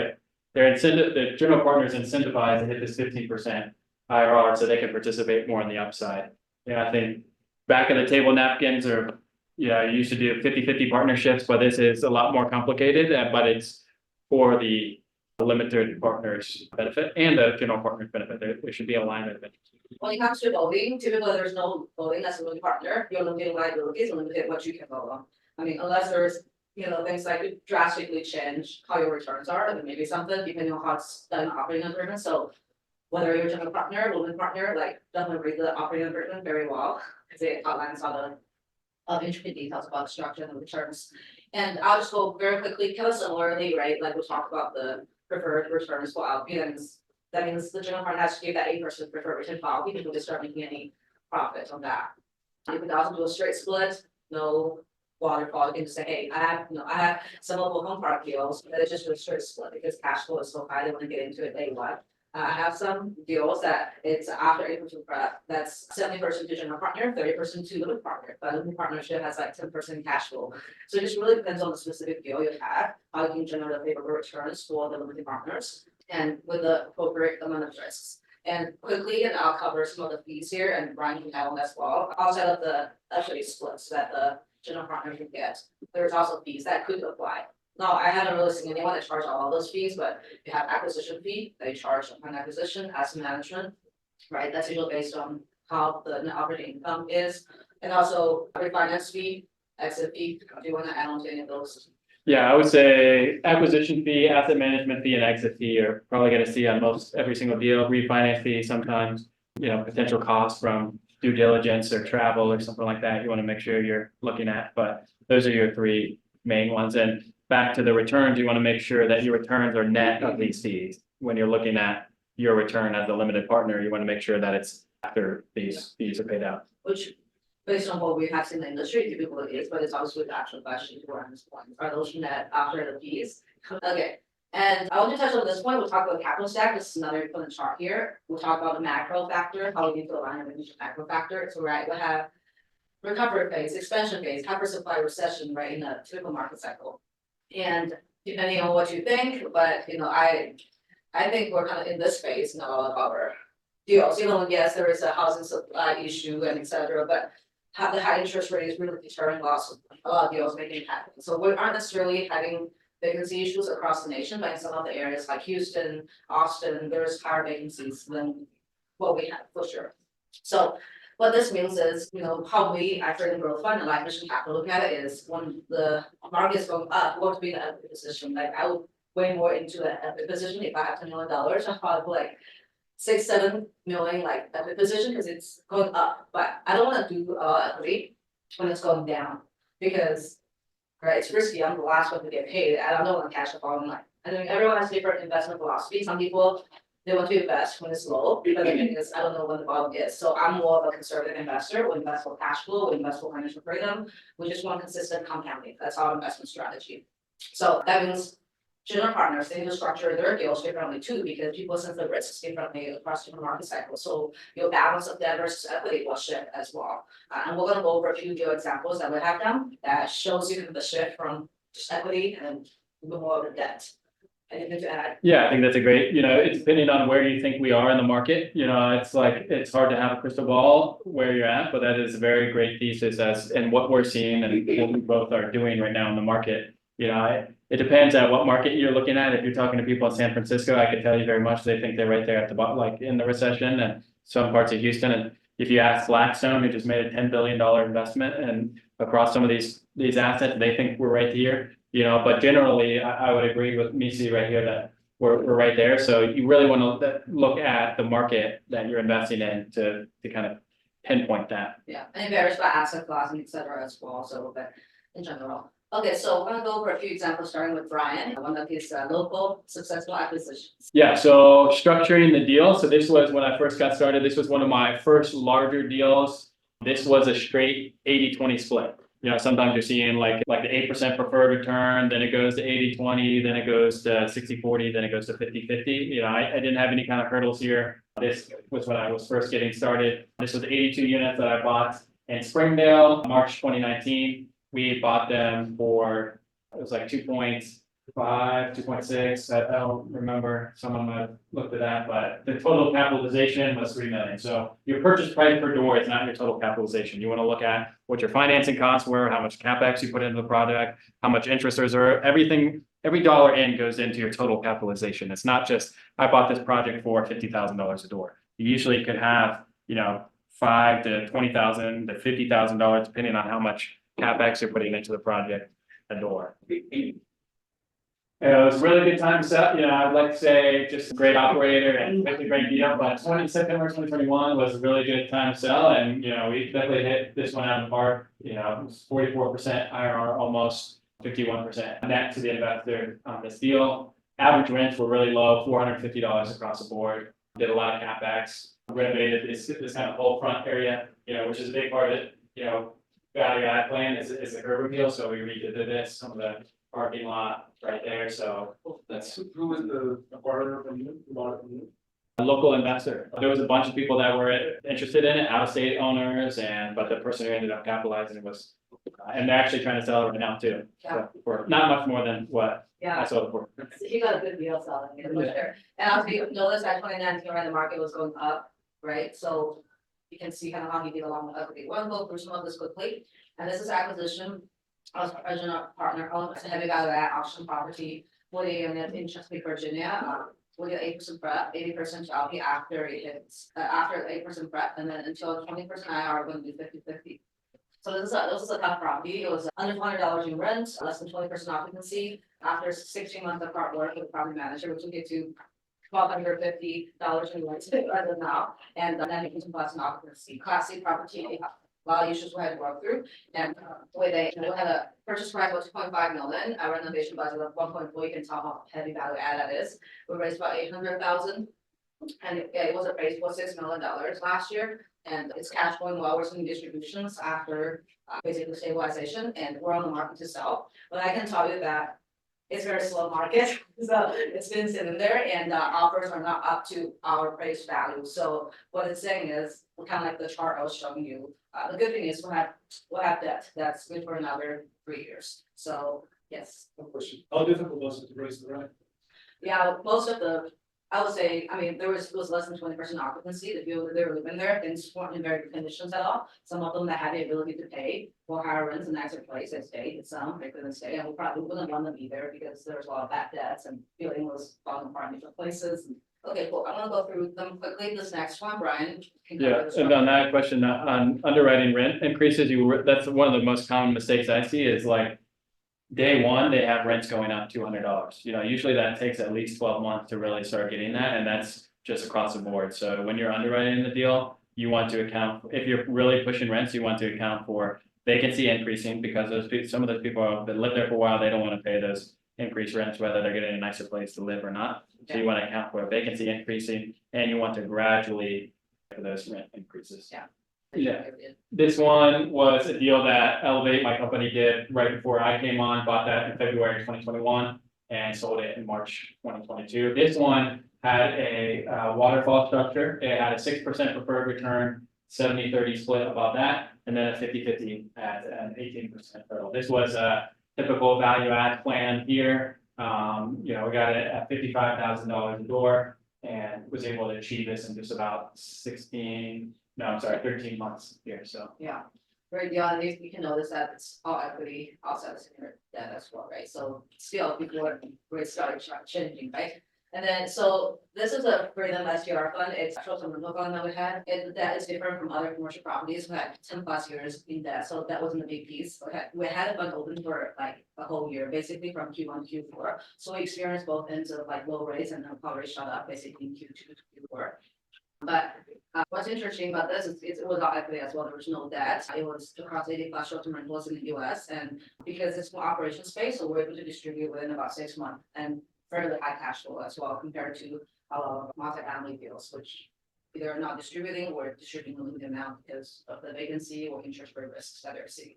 the general partner is incentivized to hit this 15% IRR, so they can participate more on the upside. Yeah, I think back of the table napkins are, you used to do 50-50 partnerships, but this is a lot more complicated, but it's for the limited partners benefit and the general partners benefit, there should be alignment of interest. When it comes to voting, typically there's no voting as a limited partner, you're limited liabilities, limited what you can vote on. I mean, unless there's, things that could drastically change how your returns are, then maybe something, depending on how it's done operating agreement, so. Whether you're a general partner, limited partner, like definitely read the operating agreement very well, because it outlines all the intricate details about the structure and the returns. And I'll just go very quickly, kind of similarly, right, like we talked about the preferred returns for LP, that means the general partner has to give that 8% preferred return to LP before they start making any profit on that. If it doesn't do a straight split, no waterfall, you can just say, hey, I have some local home park deals, but it's just a straight split because cash flow is so high, they want to get into it day one. I have some deals that it's after 8% prep, that's 70% to general partner, 30% to limited partner, but limited partnership has like 10% cash flow. So it just really depends on the specific deal you have, how you can generate favorable returns for the limited partners and with the appropriate amount of risks. And quickly, and I'll cover some of the fees here, and Brian can add on as well, outside of the equity splits that the general partner can get, there's also fees that could apply. No, I haven't really seen anyone that charge all of those fees, but you have acquisition fee, they charge upon acquisition, asset management. Right, that's usually based on how the net operating income is, and also refinance fee, exit fee, do you wanna add on to any of those? Yeah, I would say acquisition fee, asset management fee, and exit fee are probably gonna see on most every single deal, refinance fee sometimes, potential costs from due diligence or travel or something like that, you wanna make sure you're looking at, but those are your three main ones. And back to the returns, you want to make sure that your returns are net of these fees. When you're looking at your return as a limited partner, you want to make sure that it's after these fees are paid out. Which, based on what we have seen in the industry, typically is, but it's also the actual question to run this point, are those net after the fees? Okay, and I want to touch on this point, we'll talk about capital stack, this is another important chart here, we'll talk about the macro factor, how we need to align with each macro factor, so right, we'll have recovery phase, expansion phase, hypersupply recession, right, in a typical market cycle. And depending on what you think, but I think we're kind of in this phase in all of our deals, yes, there is a housing supply issue and etc., but how the high interest rate is really deterring lots of a lot of deals making it happen. So we aren't necessarily having vacancy issues across the nation, but in some of the areas like Houston, Austin, there's higher vacancies than what we have for sure. So what this means is, how we actually in growth fund and like mission capital look at it is when the market is going up, we want to be in an equity position. Like I would way more into an equity position if I have $10 million, I'll probably like 6-7 million like equity position because it's going up. But I don't want to do equity when it's going down because right, it's risky. I'm the last one to get paid. I don't want to cash the following line. I think everyone has different investment philosophy. Some people they want to invest when it's low, but the thing is, I don't know when the bottom is. So I'm more of a conservative investor. We invest for cash flow, we invest for financial freedom. We just want consistent compounding. That's our investment strategy. So that means general partners, they need to structure their deals differently too, because people sense the risks differently across different market cycles. So your balance of debt versus equity will shift as well. And we're gonna go over a few deal examples that we have done that shows you the shift from just equity and more of the debt. Anything to add? Yeah, I think that's a great, it's depending on where you think we are in the market, it's like, it's hard to have a crystal ball where you're at, but that is a very great thesis and what we're seeing and what we both are doing right now in the market. It depends on what market you're looking at. If you're talking to people in San Francisco, I can tell you very much, they think they're right there at the bottom, like in the recession and some parts of Houston. And if you ask Blackstone, who just made a $10 billion investment and across some of these assets, they think we're right here. But generally, I would agree with Misi right here that we're right there. So you really want to look at the market that you're investing in to kind of pinpoint that. Yeah, and it varies by asset class and et cetera as well, so but in general. Okay, so we're gonna go over a few examples, starting with Brian, one of his local successful acquisitions. Yeah, so structuring the deal. So this was when I first got started. This was one of my first larger deals. This was a straight 80-20 split. Sometimes you're seeing like the 8% preferred return, then it goes to 80-20, then it goes to 60-40, then it goes to 50-50. I didn't have any kind of hurdles here. This was when I was first getting started. This was 82 units that I bought in Springdale, March 2019. We bought them for, it was like 2.5, 2.6. I don't remember. Someone might have looked at that, but the total capitalization was 3 million. So your purchase price per door is not your total capitalization. You want to look at what your financing costs were, how much CapEx you put into the project, how much interest there's, everything, every dollar in goes into your total capitalization. It's not just, I bought this project for $50,000 a door. You usually could have, $5,000 to $20,000 to $50,000, depending on how much CapEx you're putting into the project a door. It was a really good time to sell. I'd like to say just a great operator and a great deal, but September 2021 was a really good time to sell. And, we definitely hit this one out of the park. It was 44% IRR, almost 51% net to the investor on this deal. Average rents were really low, $450 across the board. Did a lot of CapEx, renovated this kind of whole front area, which is a big part of it. Value add plan is a curb appeal, so we redid this, some of the parking lot right there, so that's. Who was the acquirer from you? Who bought it from you? A local investor. There was a bunch of people that were interested in it, out-of-state owners, but the person who ended up capitalizing was, and they're actually trying to sell it right now too. So for not much more than what I sold it for. So you got a good deal selling it, for sure. And also you notice that 2019, right, the market was going up, right? So you can see kind of how he did along with equity. We'll go through some of this quickly. And this is acquisition. I was original partner owned, it's a heavy value add auction property, 40 units in Chesapeake, Virginia. We get 8% prep, 80% LP after it hits, after 8% prep, and then until 20% IR, we're gonna do 50-50. So this is a tough property. It was under $200 in rent, less than 20% occupancy. After 16 months of hard work with the property manager, we took it to $1,250 in rent as of now, and then it can plus an occupancy. Class C property, a lot of issues we had to work through, and the way we had a purchase price of 2.5 million, a renovation budget of 1.4. You can tell how heavy value add that is. We raised about 800,000, and it was appraised for $6 million last year, and it's cash flowing well. We're seeing distributions after basically stabilization, and we're on the market to sell. But I can tell you that it's a very slow market, so it's been sitting there, and offers are not up to our price value. So what it's saying is, kind of like the chart I was showing you. The good thing is we'll have debt that's good for another 3 years. So yes. No question. How difficult was it to raise the rent? Yeah, most of the, I would say, I mean, it was less than 20% occupancy. The people that they were living there, things weren't in very good conditions at all. Some of them that had the ability to pay for higher rents and nicer place, they stayed. Some they couldn't stay, and we probably wouldn't run them either because there was a lot of bad debts and building was falling apart in different places. And Okay, cool, I'm gonna go through them quickly, this next one, Brian. can Yeah, cover this and one. on that question, on underwriting rent increases, that's one of the most common mistakes I see is like. Day one, they have rents going up $200, usually that takes at least 12 months to really start getting that, and that's just across the board, so when you're underwriting the deal. You want to account, if you're really pushing rents, you want to account for vacancy increasing, because those people, some of those people that live there for a while, they don't wanna pay those. Increased rents, whether they're getting a nicer place to live or not, so you wanna account for vacancy increasing, and you want to gradually. For those rent increases. Yeah. This one was a deal that Elevate, my company, did right before I came on, bought that in February 2021. And sold it in March 2022. This one had a waterfall structure, it had a 6% preferred return. 70-30 split above that, and then a 50-50 at an 18% hurdle. This was a typical value add plan here. We got it at $55,000 a door. And was able to achieve this in just about 13 months here, so. Yeah, very deal, and you can notice that it's all equity outside the senior debt as well, right, so still before rates started changing, right? And then, so this is a greater than STR fund, it's short term rental fund that we had, that is different from other commercial properties, we had 10+ years in debt, so that wasn't a big piece. We had a fund open for like a whole year, basically from Q1 to Q4, so we experienced both ends of like low rates and then probably shot up basically in Q2 to Q4. But what's interesting about this is it was all equity as well, there was no debt, it was across 80+ short-term rentals in the US, and because it's more operation space, so we're able to distribute within about 6 months and fairly high cash flow as well compared to multi-family deals, which either are not distributing or distributing a limited amount because of the vacancy or interest rate risks that they're seeing.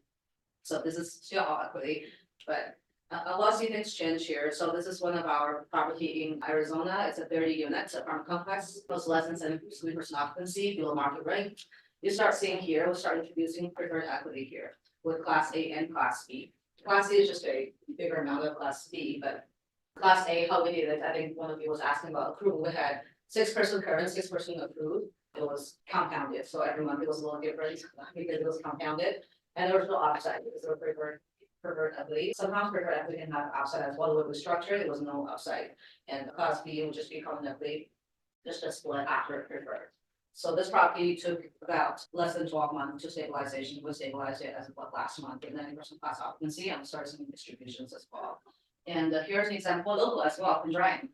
So this is still all equity, but a lot of things change here. So this is one of our property in Arizona. It's a 30 unit apartment complex, most less than 70% occupancy, below market rate. You start seeing here, we'll start introducing preferred equity here with Class A and Class B. Class A is just a bigger amount of Class B, but Class A, how we did it, I think one of you was asking about accrual. We had 6% current, 6% accrued. It was compounded, so every month it was a little different because it was compounded, and there was no upside because they were preferred equity. Sometimes preferred equity can have upside as well. With the structure, there was no upside, and Class B would just be common equity, just a split after preferred. So this property took about less than 12 months to stabilization. We stabilized it as of last month, and 90% class occupancy, and started seeing distributions as well. And here's an example local as well from Brian.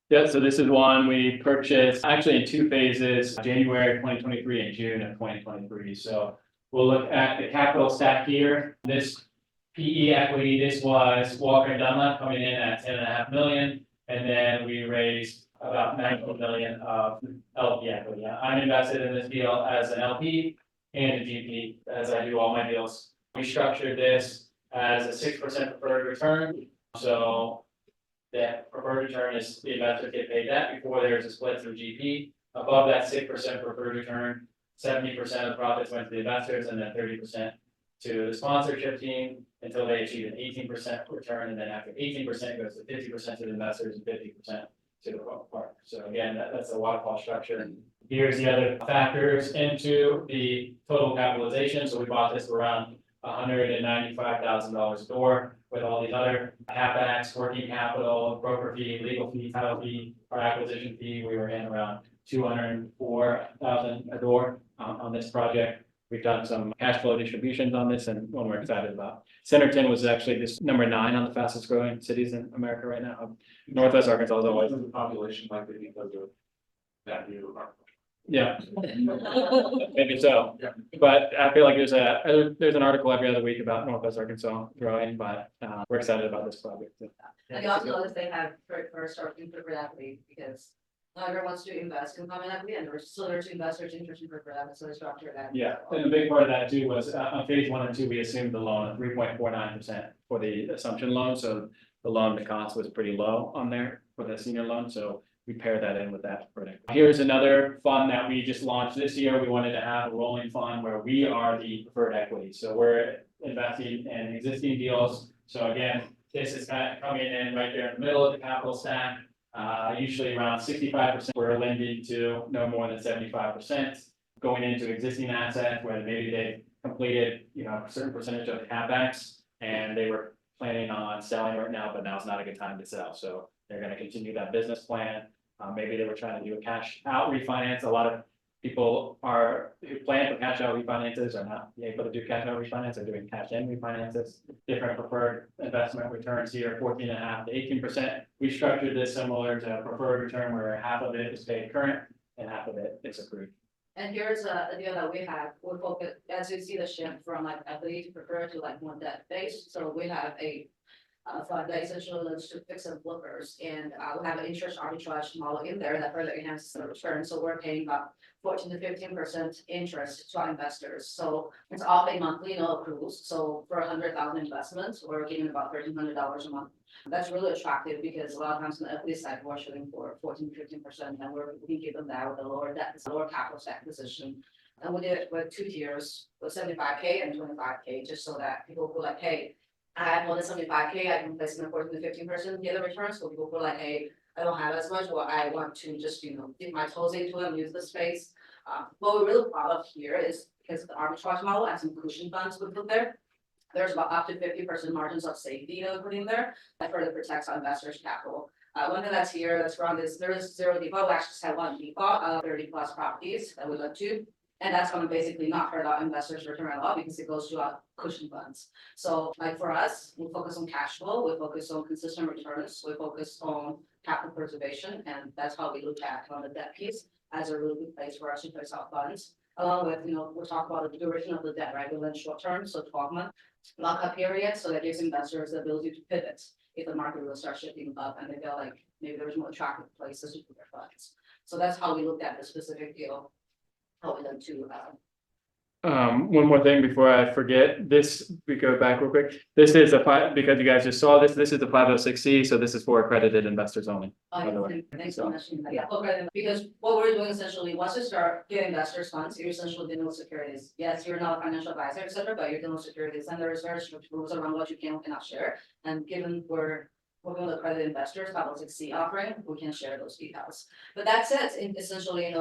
Yeah, so this is one we purchased actually in 2 phases, January 2023 and June of 2023. So we'll look at the capital stack here. This PE equity, this was Walker & Dunlop coming in at 10.5 million, and then we raised about 19 million of LP equity. I'm invested in this deal as an LP and a GP, as I do all my deals. We structured this as a 6% preferred return. So that preferred return is the investors get paid that before there's a split through GP. Above that 6% preferred return, 70% of profits went to the investors and then 30% to the sponsorship team until they achieve an 18% return, and then after 18% goes to 50% to the investors and 50% to the partner. So again, that's the waterfall structure. Here's the other factors into the total capitalization. So we bought this around $195,000 a door with all these other CapEx, working capital, broker fee, legal fee, title fee, our acquisition fee. We were in around $204,000 a door on this project. We've done some cash flow distributions on this, and one we're excited about. Centerton was actually this number 9 on the fastest growing cities in America right now. Northwest Arkansas is always. The population likely because of that new apartment. Yeah. Maybe so. Yeah. But I feel like there's an article every other week about Northwest Arkansas growing, but we're excited about this project too. And you also notice they have first starting preferred equity because not everyone wants to invest in common equity, and there's two investors interested in preferred equity, so they structure that. Yeah, and the big part of that too was on phase 1 and 2, we assumed the loan of 3.49% for the assumption loan, so the loan to cost was pretty low on there for the senior loan, so we pair that in with that preferred. Here's another fund that we just launched this year. We wanted to have a rolling fund where we are the preferred equity, so we're investing in existing deals. So again, this is kind of coming in right there in the middle of the capital stack. Usually around 65% we're lending to no more than 75% going into existing assets where maybe they completed, a certain percentage of the CapEx and they were planning on selling right now, but now's not a good time to sell. So they're going to continue that business plan Maybe they were trying to do a cash out refinance. A lot of people who plan for cash out refinances are not able to do cash out refinance, they're doing cash in refinances. Different preferred investment returns here, 14.5% to 18%. We structured this similar to a preferred return where half of it is paid current and half of it is accrued. And here's a deal that we have, we're focused, as you see the shift from like equity to preferred to like more debt based, so we have a. Fund that essentially looks to fix and flippers, and we have an interest arbitrage model in there that further enhances the return, so we're paying about 14 to 15% interest to our investors, so it's all paid monthly, no accruals, so for 100,000 investments, we're getting about $1,300 a month. That's really attractive because a lot of times on the equity side, we're shooting for 14 to 15%, and we can give them that with a lower debt, lower capital stack position. And we did it with 2 tiers, with 75K and 25K, just so that people feel like, hey, I have more than 75K, I can invest in 14 to 15% get a return, so people feel like, hey, I don't have as much, or I want to just, dip my toes into it and use the space. What we're really proud of here is because the arbitrage model and some cushion funds we put there. There's about up to 50% margins of safety that we put in there that further protects our investors' capital. One thing that's here that's wrong is there is 0 default. We actually just had 1 default of 30 plus properties that we look to. And that's gonna basically not hurt our investors' return at all because it goes to our cushion funds. So like for us, we focus on cash flow, we focus on consistent returns, we focus on capital preservation, and that's how we look at on the debt piece as a really good place for us to place our funds. Along with, we'll talk about the duration of the debt, right? We lend short term, so 12-month lockup period, so that gives investors the ability to pivot if the market will start shifting up and they feel like maybe there's more attractive places to put their funds. So that's how we looked at the specific deal. How we done to One more thing before I forget, we go back real quick. This is because you guys just saw this is the 506C, so this is for accredited investors only. By the way. thanks for mentioning that. Yeah, okay, because what we're doing essentially, once you start getting investors funds, you're essentially dealing with securities. Yes, you're not a financial advisor, et cetera, but you're dealing with securities, and there's very strict rules around what you can and cannot share. And given we're working with accredited investors, 506C offering, we can share those details. But that's it, essentially,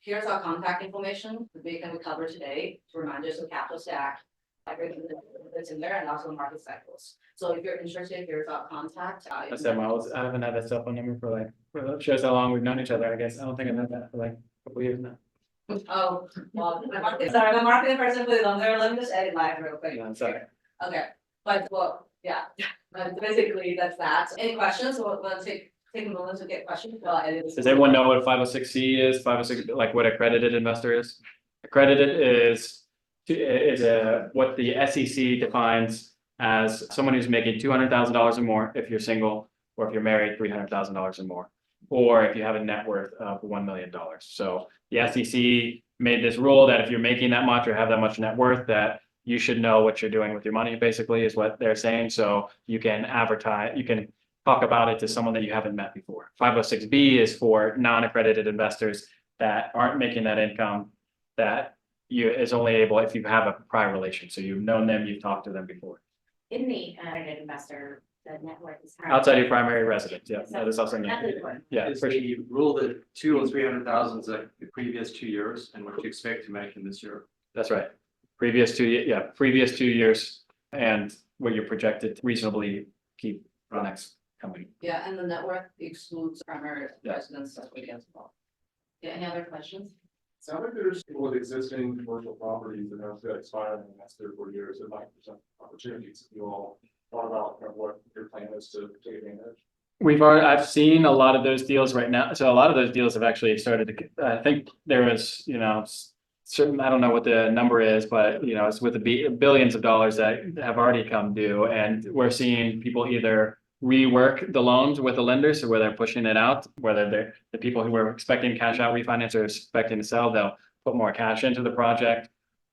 here's our contact information, we cover today, to remind us of capital stack, everything that's in there, and also market cycles. So if you're interested, here's our contact. I said, I haven't had that cell phone number shows how long we've known each other, I guess. I don't think I've had that for like a couple years now. Oh, well, my marketing person put it on there, let me just edit live real quick. No, I'm sorry. Okay, but yeah, basically that's that. Any questions, we'll take a moment to get questions. Does everyone know what a 506C is? 506, like what accredited investor is? Accredited is what the SEC defines as someone who's making $200,000 or more if you're single, or if you're married, $300,000 or more, or if you have a net worth of $1 million. So the SEC made this rule that if you're making that much or have that much net worth, that you should know what you're doing with your money, basically, is what they're saying. So you can advertise, you can talk about it to someone that you haven't met before. 506B is for non-accredited investors that aren't making that income, that is only able if you have a prior relation. So you've known them, you've talked to them before. In the accredited investor, the net worth is. Outside your primary residence, yeah, that is also. Yeah, Is for sure. the rule that 200,000 or 300,000 is like the previous 2 years and what you expect to make in this year? That's right. Previous 2 years and what you're projected to reasonably keep the next coming. Yeah, and the net worth excludes primary Yeah. residence, that's what it gets involved. Yeah, any other questions? Sound like there's people with existing commercial properties that have to expire in the next 3 or 4 years that might present opportunities. You all thought about kind of what your plan is to take advantage? I've seen a lot of those deals right now. So a lot of those deals have actually started to, I think there was, certain, I don't know what the number is, but it's with the billions of dollars that have already come due. And we're seeing people either rework the loans with the lenders, or where they're pushing it out, whether they're the people who were expecting cash out refinance or expecting to sell, they'll put more cash into the project,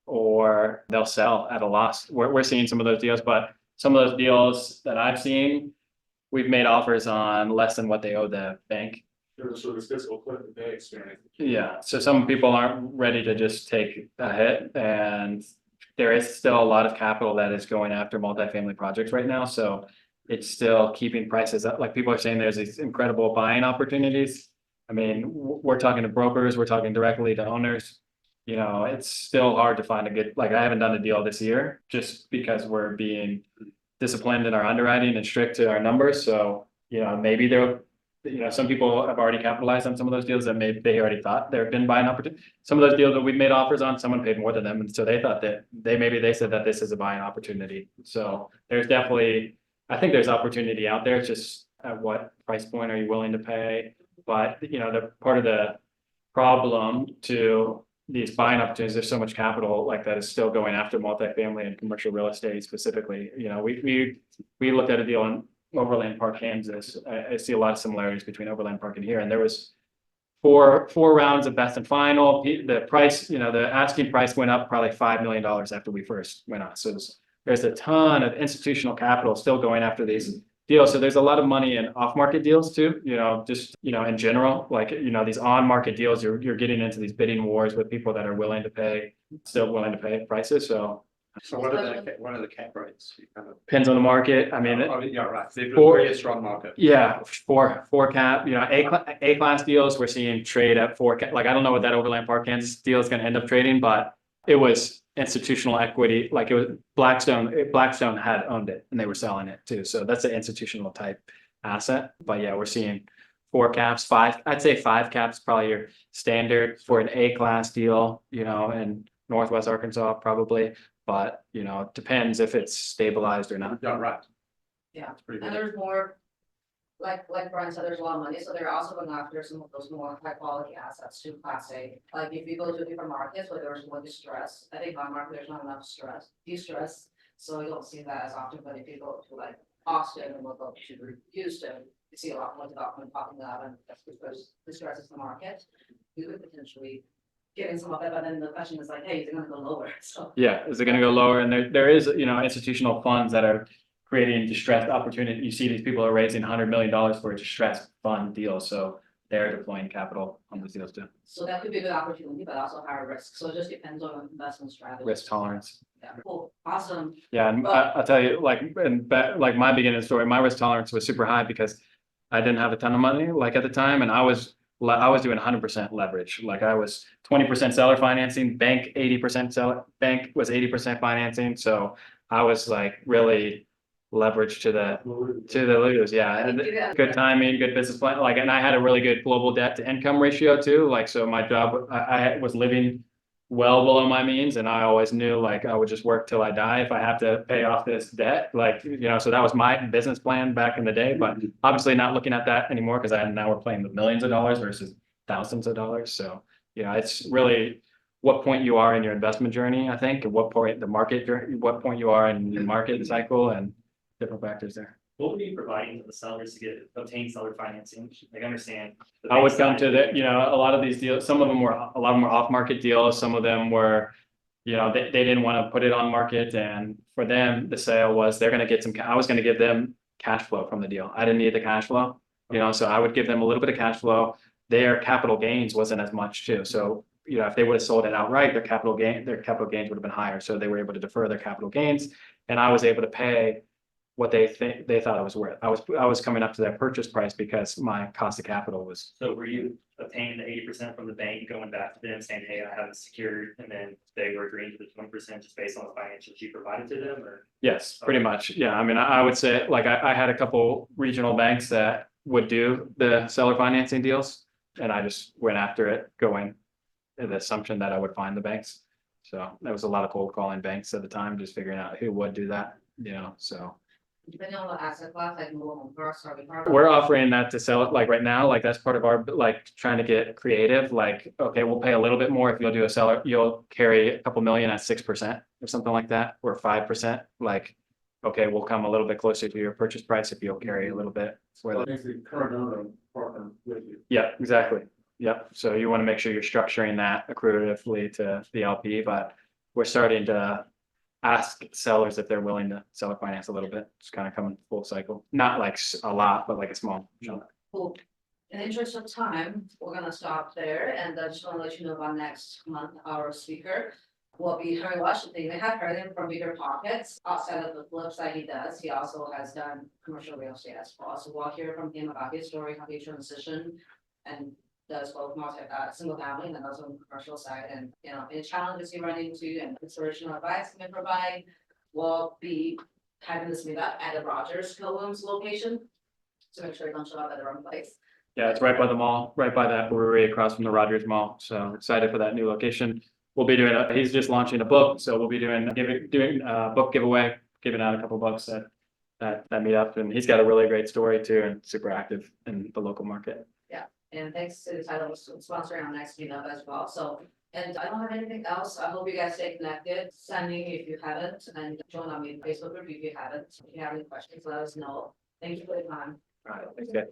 or they'll sell at a loss. We're seeing some of those deals, but some of those deals that I've seen, we've made offers on less than what they owe the bank. There's sort of this physical clip that they experience. Yeah, so some people aren't ready to just take a hit, and there is still a lot of capital that is going after multifamily projects right now, so it's still keeping prices up. Like people are saying, there's these incredible buying opportunities. I mean, we're talking to brokers, we're talking directly to owners. It's still hard to find a good, like I haven't done a deal this year just because we're being disciplined in our underwriting and strict to our numbers. So, maybe there'll you know, some people have already capitalized on some of those deals that maybe they already thought there had been buying opportunity. Some of those deals that we made offers on, someone paid more than them, and so they thought that they said that this is a buying opportunity. So there's definitely, I think there's opportunity out there. It's just at what price point are you willing to pay? But, you know, the part of the problem to these buying opportunities, there's so much capital like that is still going after multifamily and commercial real estate specifically. You know, we looked at a deal in Overland Park, Kansas. I see a lot of similarities between Overland Park and here, and there was four rounds of best and final. The price, you know, the asking price went up probably $5 million after we first went on. So there's a ton of institutional capital still going after these deals. So there's a lot of money in off-market deals too, you know, just, you know, in general, like, you know, these on-market deals, you're getting into these bidding wars with people that are still willing to pay prices. So So what are the cap rates? You kind of- depends on the market. I mean, Yeah, right, they've got For- really a strong market. yeah, four cap, you know, A class deals, we're seeing trade at four cap. Like, I don't know what that Overland Park, Kansas deal is gonna end up trading, but it was institutional equity, like it was Blackstone had owned it and they were selling it too. So that's an institutional type asset. But yeah, we're seeing four caps, I'd say five caps, probably your standard for an A class deal, you know, in Northwest Arkansas, probably. But, you know, it depends if it's stabilized or not. Yeah, right. Yeah. It's pretty And good. there's more, like Brian said, there's a lot of money, so they're also going after some of those more high quality assets too, class A. Like if you go to different markets where there's more distress, I think my market, there's not enough distress. So you don't see that as often, but if you go to like Austin and look up to Houston, you see a lot more development popping up, and that's because distress is the market. You could potentially get in some of that, but then the question is like, hey, is it gonna go lower? So. Yeah, is it gonna go lower? And there is, you know, institutional funds that are creating distressed opportunity. You see these people are raising $100 million for a distressed fund deal, so they're deploying capital on these deals too. So that could be a good opportunity, but also higher risk. So it just depends on investment strategy. Risk tolerance. Yeah, cool, awesome. Yeah, and I'll tell you, like, like my beginning story, my risk tolerance was super high because I didn't have a ton of money, like at the time, and I was doing 100% leverage. Like I was 20% seller financing, bank 80% seller, bank was 80% financing. So I was like really leveraged to the lose. Yeah, and good timing, good business plan. Like, and I had a really good global debt to income ratio too. Like, so my job, I was living well below my means, and I always knew like I would just work till I die if I have to pay off this debt. Like, you know, so that was my business plan back in the day, but obviously not looking at that anymore because now we're playing with millions of dollars versus thousands of dollars. So, you know, it's really what point you are in your investment journey, I think, at what point what point you are in your market cycle and different factors there. What would you be providing to the sellers to obtain seller financing? Like, I understand. the I would bank come side, to the, you know, a lot of these deals, some of them were, a lot of them were off-market deals, some of them were, you know, they didn't want to put it on market, and for them, the sale was, they're gonna get some, I was gonna give them cash flow from the deal. I didn't need the cash flow, you know, so I would give them a little bit of cash flow. Their capital gains wasn't as much too, so, you know, if they would have sold it outright, their capital gains would have been higher, so they were able to defer their capital gains, and I was able to pay what they thought it was worth. I was coming up to their purchase price because my cost of capital was. So were you obtaining the 80% from the bank, going back to them saying, hey, I have it secured, and then they were agreeing to the 20% just based on the financials you provided to them, or? Yes, pretty much. Yeah, I mean, I would say, like, I had a couple regional banks that would do the seller financing deals, and I just went after it, going in the assumption that I would find the banks. So there was a lot of cold calling banks at the time, just figuring out who would do that, you know, so. Depending on the asset class, like mobile home parks, are we? We're offering that to sell it, like right now, like that's part of our, like, trying to get creative, like, okay, we'll pay a little bit more if you'll do a seller, you'll carry a couple million at 6% or something like that, or 5%, like, okay, we'll come a little bit closer to your purchase price if you'll carry a little bit. So it makes the current owner partner with you. Yeah, exactly. Yep. So you want to make sure you're structuring that accretively to the LP, but we're starting to ask sellers if they're willing to seller finance a little bit. It's kind of coming full cycle, not like a lot, but like a small chunk. Cool. In the interest of time, we're gonna stop there, and I just wanna let you know about next month, our speaker will be Harry Washington. You may have heard him from Bigger Pockets. Outside of the flip side he does, he also has done commercial real estate as well. So we'll hear from him about his story, how he transitioned, and does both single family and then also on the commercial side, and, you know, any challenges you run into and inspirational advice he may provide. We'll be having this meet up at the Rogers Kilwins location, so make sure you don't show up at the wrong place. Yeah, it's right by the mall, right by that brewery across from the Rogers Mall. So excited for that new location. We'll be doing, he's just launching a book, so we'll be doing a book giveaway, giving out a couple books that meetup. And he's got a really great story too and super active in the local market. And thanks to the title for sponsoring our next meetup as well, so. And I don't have anything else, I hope you guys stay connected, send me if you haven't, and join our Facebook group if you haven't. If you have any questions, let us know. Thank you for your time. All right, thanks, guys.